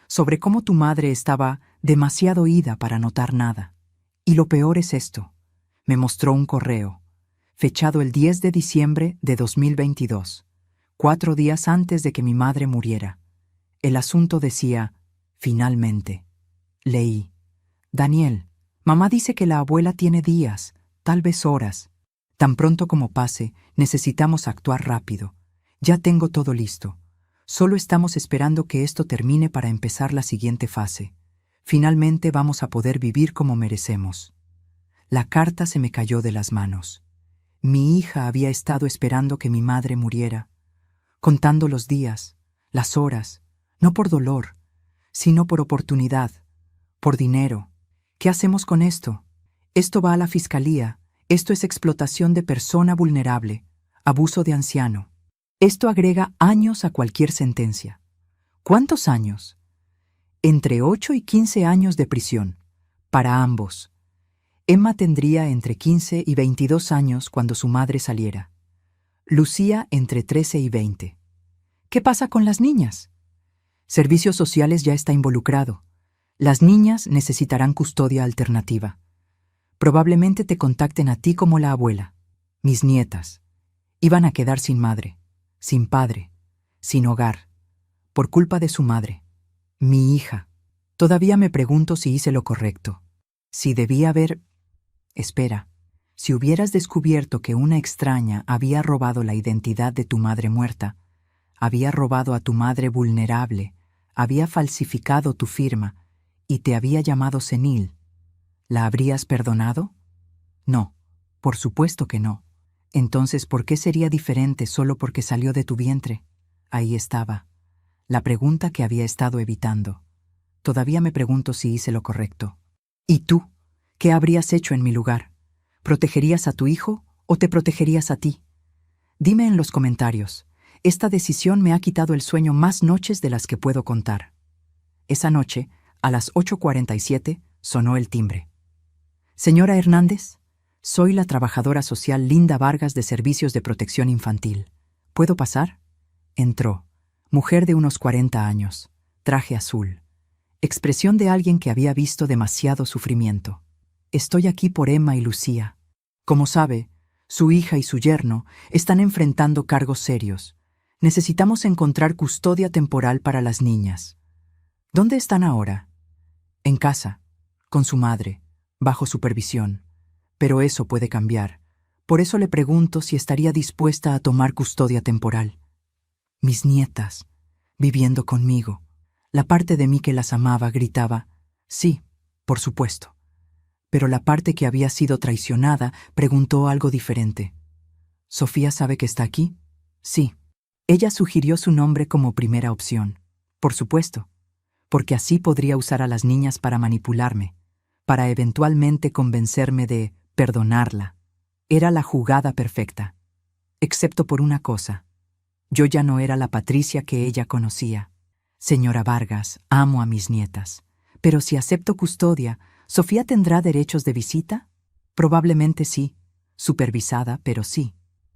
sobre cómo tu madre estaba demasiado ida para notar nada. Y lo peor es esto. Me mostró un correo, fechado el 10 de diciembre de 2022, 4 días antes de que mi madre muriera. El asunto decía, finalmente. Leí. Daniel, mamá dice que la abuela tiene días, tal vez horas. Tan pronto como pase, necesitamos actuar rápido. Ya tengo todo listo. Solo estamos esperando que esto termine para empezar la siguiente fase. Finalmente vamos a poder vivir como merecemos. La carta se me cayó de las manos. Mi hija había estado esperando que mi madre muriera, contando los días, las horas, no por dolor, sino por oportunidad, por dinero. ¿Qué hacemos con esto? Esto va a la fiscalía. Esto es explotación de persona vulnerable, abuso de anciano. Esto agrega años a cualquier sentencia. ¿Cuántos años? Entre 8 y 15 años de prisión, para ambos. Emma tendría entre 15 y 22 años cuando su madre saliera. Lucía entre 13 y 20. ¿Qué pasa con las niñas? Servicios Sociales ya está involucrado. Las niñas necesitarán custodia alternativa. Probablemente te contacten a ti como la abuela. Mis nietas. Iban a quedar sin madre, sin padre, sin hogar, por culpa de su madre. Mi hija. Todavía me pregunto si hice lo correcto. Si debía haber... Espera. Si hubieras descubierto que una extraña había robado la identidad de tu madre muerta, había robado a tu madre vulnerable, había falsificado tu firma y te había llamado senil, ¿la habrías perdonado? No, por supuesto que no. Entonces, ¿por qué sería diferente solo porque salió de tu vientre? Ahí estaba, la pregunta que había estado evitando. Todavía me pregunto si hice lo correcto. ¿Y tú? ¿Qué habrías hecho en mi lugar? ¿Protegerías a tu hijo o te protegerías a ti? Dime en los comentarios. Esta decisión me ha quitado el sueño más noches de las que puedo contar. Esa noche, a las 8:47, sonó el timbre. Señora Hernández, soy la trabajadora social Linda Vargas de Servicios de Protección Infantil. ¿Puedo pasar? Entró. Mujer de unos 40 años, traje azul. Expresión de alguien que había visto demasiado sufrimiento. Estoy aquí por Emma y Lucía. Como sabe, su hija y su yerno están enfrentando cargos serios. Necesitamos encontrar custodia temporal para las niñas. ¿Dónde están ahora? En casa, con su madre, bajo supervisión. Pero eso puede cambiar. Por eso le pregunto si estaría dispuesta a tomar custodia temporal. Mis nietas, viviendo conmigo. La parte de mí que las amaba gritaba, sí, por supuesto. Pero la parte que había sido traicionada preguntó algo diferente. ¿Sofía sabe que está aquí? Sí. Ella sugirió su nombre como primera opción. Por supuesto. Porque así podría usar a las niñas para manipularme, para eventualmente convencerme de perdonarla. Era la jugada perfecta. Excepto por una cosa. Yo ya no era la Patricia que ella conocía. Señora Vargas, amo a mis nietas. Pero si acepto custodia, ¿Sofía tendrá derechos de visita? Probablemente sí. Supervisada, pero sí.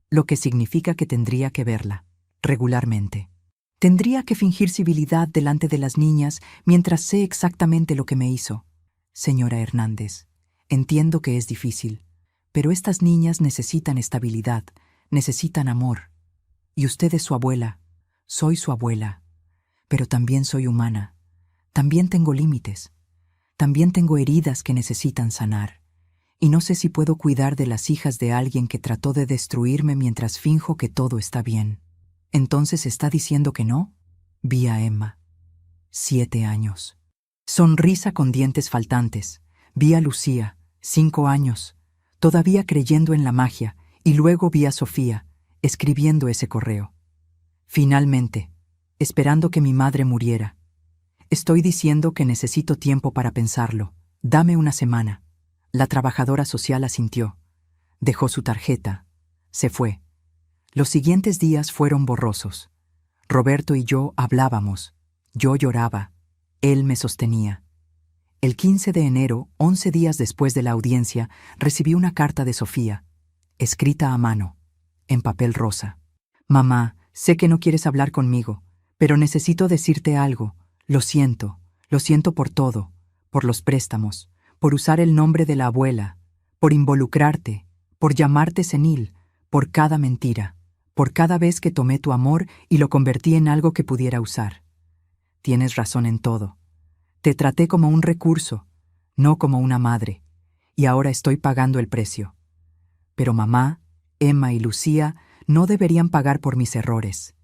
Lo que significa que tendría que verla, regularmente. Tendría que fingir civilidad delante de las niñas mientras sé exactamente lo que me hizo. Señora Hernández, entiendo que es difícil, pero estas niñas necesitan estabilidad, necesitan amor. Y usted es su abuela. Soy su abuela. Pero también soy humana. También tengo límites. También tengo heridas que necesitan sanar. Y no sé si puedo cuidar de las hijas de alguien que trató de destruirme mientras finjo que todo está bien. ¿Entonces está diciendo que no? Vi a Emma. 7 años. Sonrisa con dientes faltantes. Vi a Lucía. 5 años. Todavía creyendo en la magia. Y luego vi a Sofía, escribiendo ese correo. Finalmente, esperando que mi madre muriera. Estoy diciendo que necesito tiempo para pensarlo. Dame una semana. La trabajadora social asintió. Dejó su tarjeta. Se fue. Los siguientes días fueron borrosos. Roberto y yo hablábamos. Yo lloraba. Él me sostenía. El 15 de enero, 11 días después de la audiencia, recibí una carta de Sofía, escrita a mano, en papel rosa. Mamá, sé que no quieres hablar conmigo, pero necesito decirte algo. Lo siento por todo, por los préstamos, por usar el nombre de la abuela, por involucrarte, por llamarte senil, por cada mentira, por cada vez que tomé tu amor y lo convertí en algo que pudiera usar. Tienes razón en todo. Te traté como un recurso, no como una madre, y ahora estoy pagando el precio. Pero mamá, Emma y Lucía no deberían pagar por mis errores.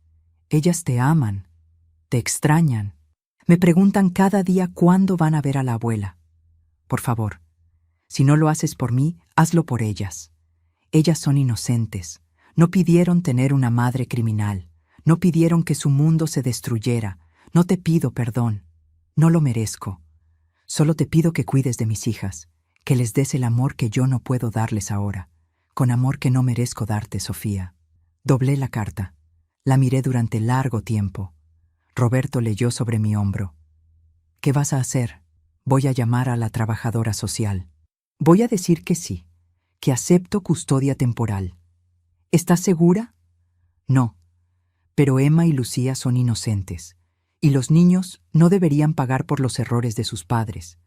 Ellas te aman, te extrañan. Me preguntan cada día cuándo van a ver a la abuela. Por favor, si no lo haces por mí, hazlo por ellas. Ellas son inocentes. No pidieron tener una madre criminal. No pidieron que su mundo se destruyera. No te pido perdón. No lo merezco. Solo te pido que cuides de mis hijas, que les des el amor que yo no puedo darles ahora, con amor que no merezco darte, Sofía. Doblé la carta. La miré durante largo tiempo. Roberto leyó sobre mi hombro. ¿Qué vas a hacer? Voy a llamar a la trabajadora social. Voy a decir que sí, que acepto custodia temporal. ¿Estás segura? No, pero Emma y Lucía son inocentes. Y los niños no deberían pagar por los errores de sus padres.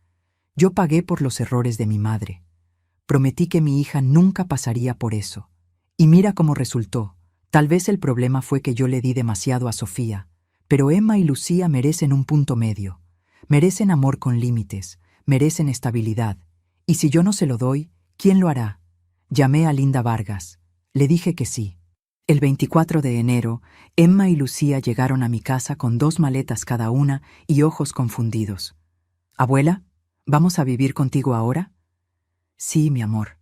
Yo pagué por los errores de mi madre. Prometí que mi hija nunca pasaría por eso. Y mira cómo resultó. Tal vez el problema fue que yo le di demasiado a Sofía, pero Emma y Lucía merecen un punto medio. Merecen amor con límites, merecen estabilidad. Y si yo no se lo doy, ¿quién lo hará? Llamé a Linda Vargas. Le dije que sí. El 24 de enero, Emma y Lucía llegaron a mi casa con 2 maletas cada una y ojos confundidos. «Abuela, ¿vamos a vivir contigo ahora?» «Sí, mi amor.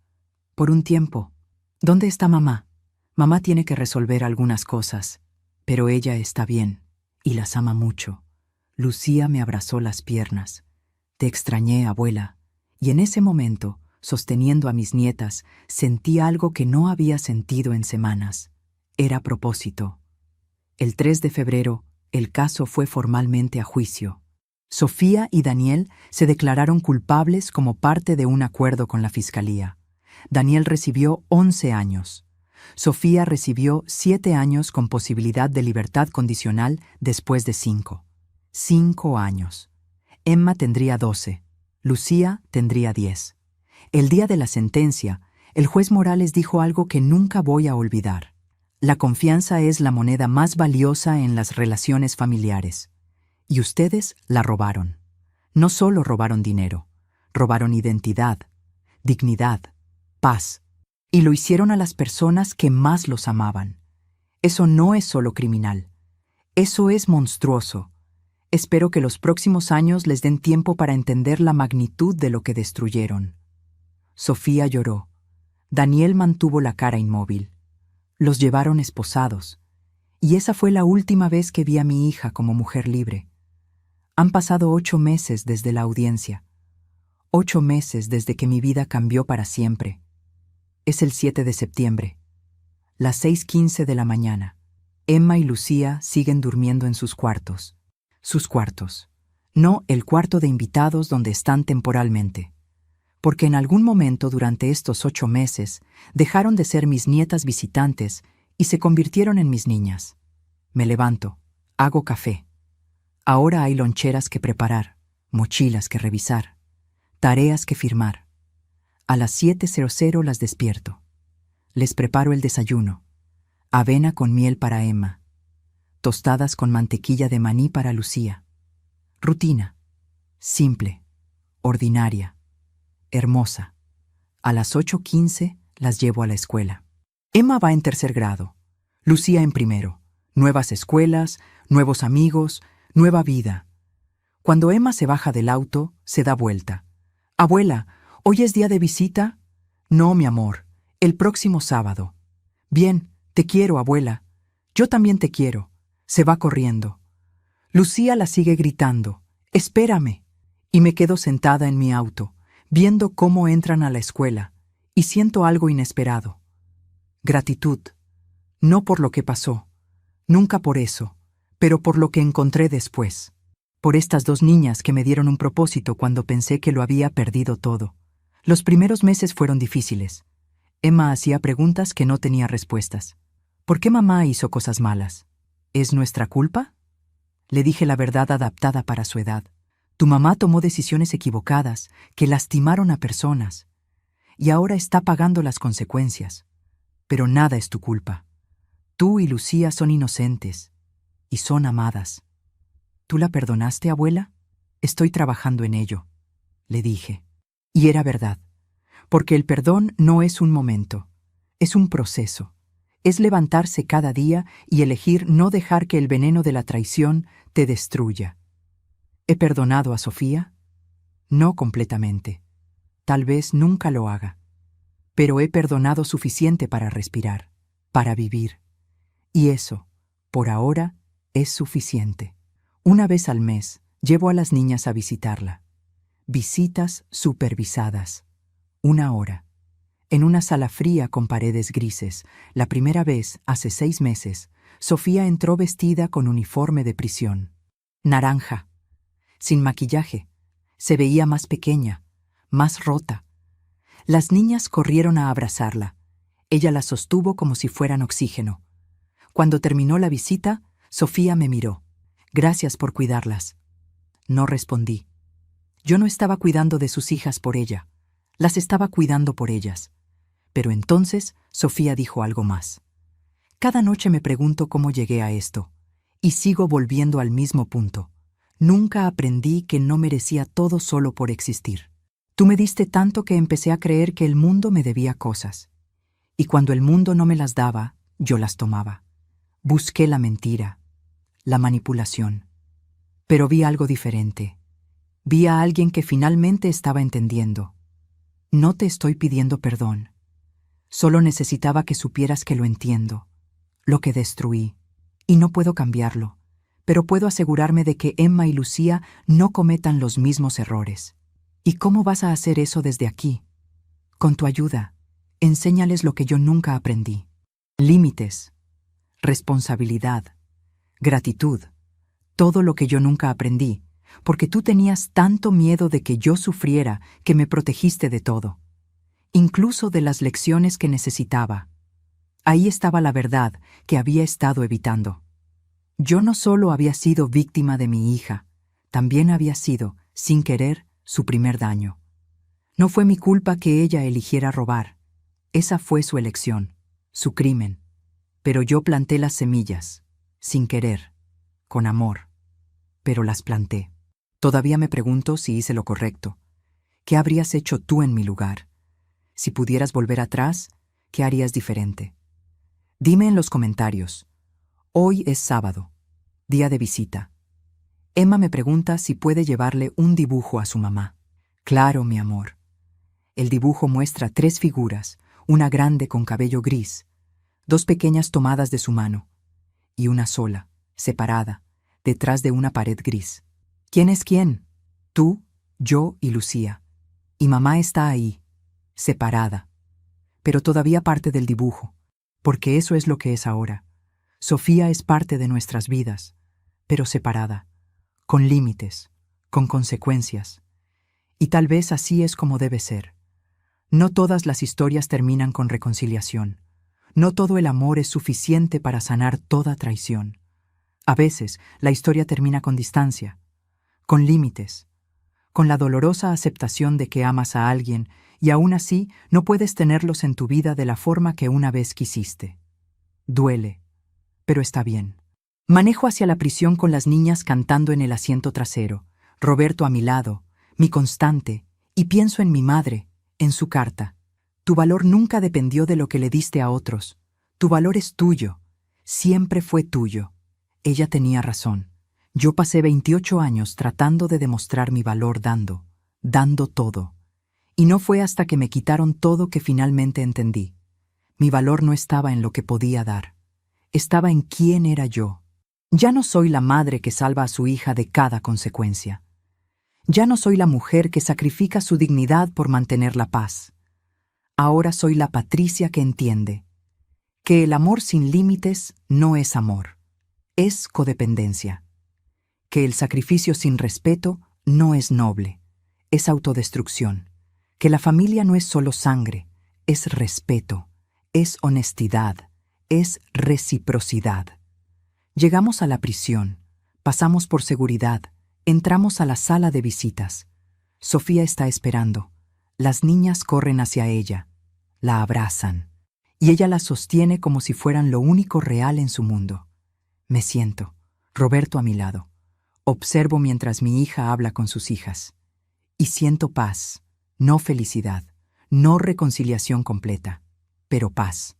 Por un tiempo. ¿Dónde está mamá? Mamá tiene que resolver algunas cosas, pero ella está bien y las ama mucho». Lucía me abrazó las piernas. «Te extrañé, abuela». Y en ese momento, sosteniendo a mis nietas, sentí algo que no había sentido en semanas. Era propósito. El 3 de febrero, el caso fue formalmente a juicio. Sofía y Daniel se declararon culpables como parte de un acuerdo con la fiscalía. Daniel recibió 11 años. Sofía recibió 7 años con posibilidad de libertad condicional después de 5. 5 años. Emma tendría 12. Lucía tendría 10. El día de la sentencia, el juez Morales dijo algo que nunca voy a olvidar. La confianza es la moneda más valiosa en las relaciones familiares. Y ustedes la robaron. No solo robaron dinero, robaron identidad, dignidad, paz. Y lo hicieron a las personas que más los amaban. Eso no es solo criminal. Eso es monstruoso. Espero que los próximos años les den tiempo para entender la magnitud de lo que destruyeron. Sofía lloró. Daniel mantuvo la cara inmóvil. Los llevaron esposados, y esa fue la última vez que vi a mi hija como mujer libre. Han pasado 8 meses desde la audiencia, 8 meses desde que mi vida cambió para siempre. Es el 7 de septiembre, las 6:15 de la mañana. Emma y Lucía siguen durmiendo en sus cuartos. Sus cuartos, no el cuarto de invitados donde están temporalmente. Porque en algún momento durante estos 8 meses dejaron de ser mis nietas visitantes y se convirtieron en mis niñas. Me levanto, hago café. Ahora hay loncheras que preparar, mochilas que revisar, tareas que firmar. A las 7:00 las despierto. Les preparo el desayuno. Avena con miel para Emma. Tostadas con mantequilla de maní para Lucía. Rutina. Simple. Ordinaria. Hermosa. A las 8:15 las llevo a la escuela. Emma va en 3er grado. Lucía en 1º. Nuevas escuelas, nuevos amigos, nueva vida. Cuando Emma se baja del auto, se da vuelta. «Abuela, ¿hoy es día de visita?» «No, mi amor, el próximo sábado». «Bien, te quiero, abuela». «Yo también te quiero». Se va corriendo. Lucía la sigue gritando. «Espérame». Y me quedo sentada en mi auto, viendo cómo entran a la escuela, Y siento algo inesperado. Gratitud. No por lo que pasó, nunca por eso, pero por lo que encontré después. Por estas dos niñas que me dieron un propósito cuando pensé que lo había perdido todo. Los primeros meses fueron difíciles. Emma hacía preguntas que no tenía respuestas. ¿Por qué mamá hizo cosas malas? ¿Es nuestra culpa? Le dije la verdad adaptada para su edad. Tu mamá tomó decisiones equivocadas que lastimaron a personas y ahora está pagando las consecuencias. Pero nada es tu culpa. Tú y Lucía son inocentes y son amadas. ¿Tú la perdonaste, abuela? Estoy trabajando en ello, le dije. Y era verdad, porque el perdón no es un momento, es un proceso. Es levantarse cada día y elegir no dejar que el veneno de la traición te destruya. ¿He perdonado a Sofía? No completamente. Tal vez nunca lo haga. Pero he perdonado suficiente para respirar, para vivir. Y eso, por ahora, es suficiente. Una vez al mes, llevo a las niñas a visitarla. Visitas supervisadas. 1 hora. En una sala fría con paredes grises, la primera vez, hace 6 meses, Sofía entró vestida con uniforme de prisión. Naranja. Sin maquillaje. Se veía más pequeña, más rota. Las niñas corrieron a abrazarla. Ella la sostuvo como si fueran oxígeno. Cuando terminó la visita, Sofía me miró. Gracias por cuidarlas. No respondí. Yo no estaba cuidando de sus hijas por ella. Las estaba cuidando por ellas. Pero entonces Sofía dijo algo más. Cada noche me pregunto cómo llegué a esto. Y sigo volviendo al mismo punto. Nunca aprendí que no merecía todo solo por existir. Tú me diste tanto que empecé a creer que el mundo me debía cosas. Y cuando el mundo no me las daba, yo las tomaba. Busqué la mentira, la manipulación. Pero vi algo diferente. Vi a alguien que finalmente estaba entendiendo. No te estoy pidiendo perdón. Solo necesitaba que supieras que lo entiendo, lo que destruí. Y no puedo cambiarlo, pero puedo asegurarme de que Emma y Lucía no cometan los mismos errores. ¿Y cómo vas a hacer eso desde aquí? Con tu ayuda, enséñales lo que yo nunca aprendí. Límites, responsabilidad, gratitud, todo lo que yo nunca aprendí, porque tú tenías tanto miedo de que yo sufriera que me protegiste de todo, incluso de las lecciones que necesitaba. Ahí estaba la verdad que había estado evitando. Yo no solo había sido víctima de mi hija, también había sido, sin querer, su primer daño. No fue mi culpa que ella eligiera robar. Esa fue su elección, su crimen. Pero yo planté las semillas, sin querer, con amor. Pero las planté. Todavía me pregunto si hice lo correcto. ¿Qué habrías hecho tú en mi lugar? Si pudieras volver atrás, ¿qué harías diferente? Dime en los comentarios. Hoy es sábado, día de visita. Emma me pregunta si puede llevarle un dibujo a su mamá. Claro, mi amor. El dibujo muestra 3 figuras, una grande con cabello gris, 2 pequeñas tomadas de su mano, y una sola, separada, detrás de una pared gris. ¿Quién es quién? Tú, yo y Lucía. Y mamá está ahí, separada, pero todavía parte del dibujo, porque eso es lo que es ahora. Sofía es parte de nuestras vidas, pero separada, con límites, con consecuencias. Y tal vez así es como debe ser. No todas las historias terminan con reconciliación. No todo el amor es suficiente para sanar toda traición. A veces, la historia termina con distancia, con límites, con la dolorosa aceptación de que amas a alguien y aún así no puedes tenerlos en tu vida de la forma que una vez quisiste. Duele, pero está bien. Manejo hacia la prisión con las niñas cantando en el asiento trasero, Roberto a mi lado, mi constante, y pienso en mi madre, en su carta. Tu valor nunca dependió de lo que le diste a otros. Tu valor es tuyo. Siempre fue tuyo. Ella tenía razón. Yo pasé 28 años tratando de demostrar mi valor dando todo. Y no fue hasta que me quitaron todo que finalmente entendí. Mi valor no estaba en lo que podía dar. Estaba en quién era yo. Ya no soy la madre que salva a su hija de cada consecuencia. Ya no soy la mujer que sacrifica su dignidad por mantener la paz. Ahora soy la Patricia que entiende que el amor sin límites no es amor, es codependencia, que el sacrificio sin respeto no es noble, es autodestrucción, que la familia no es solo sangre, es respeto, es honestidad, es reciprocidad. Llegamos a la prisión, pasamos por seguridad, entramos a la sala de visitas. Sofía está esperando. Las niñas corren hacia ella, la abrazan, y ella la sostiene como si fueran lo único real en su mundo. Me siento, Roberto a mi lado. Observo mientras mi hija habla con sus hijas. Y siento paz, no felicidad, no reconciliación completa, pero paz.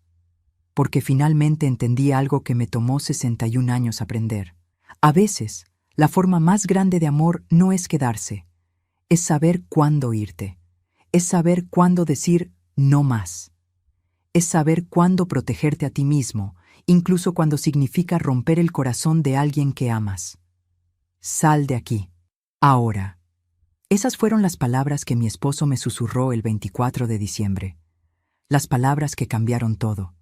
Porque finalmente entendí algo que me tomó 61 años aprender. A veces, la forma más grande de amor no es quedarse, es saber cuándo irte, es saber cuándo decir no más, es saber cuándo protegerte a ti mismo, incluso cuando significa romper el corazón de alguien que amas. Sal de aquí, ahora. Esas fueron las palabras que mi esposo me susurró el 24 de diciembre. Las palabras que cambiaron todo.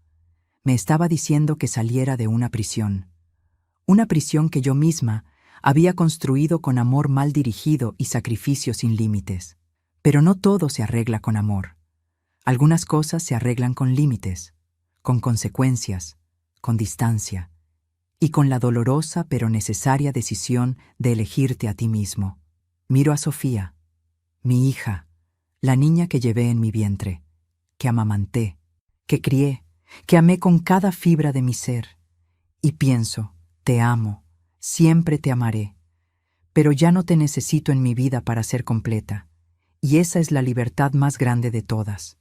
Me estaba diciendo que saliera de una prisión que yo misma había construido con amor mal dirigido y sacrificio sin límites. Pero no todo se arregla con amor. Algunas cosas se arreglan con límites, con consecuencias, con distancia, y con la dolorosa pero necesaria decisión de elegirte a ti mismo. Miro a Sofía, mi hija, la niña que llevé en mi vientre, que amamanté, que crié, que amé con cada fibra de mi ser, y pienso, te amo, siempre te amaré, pero ya no te necesito en mi vida para ser completa, y esa es la libertad más grande de todas.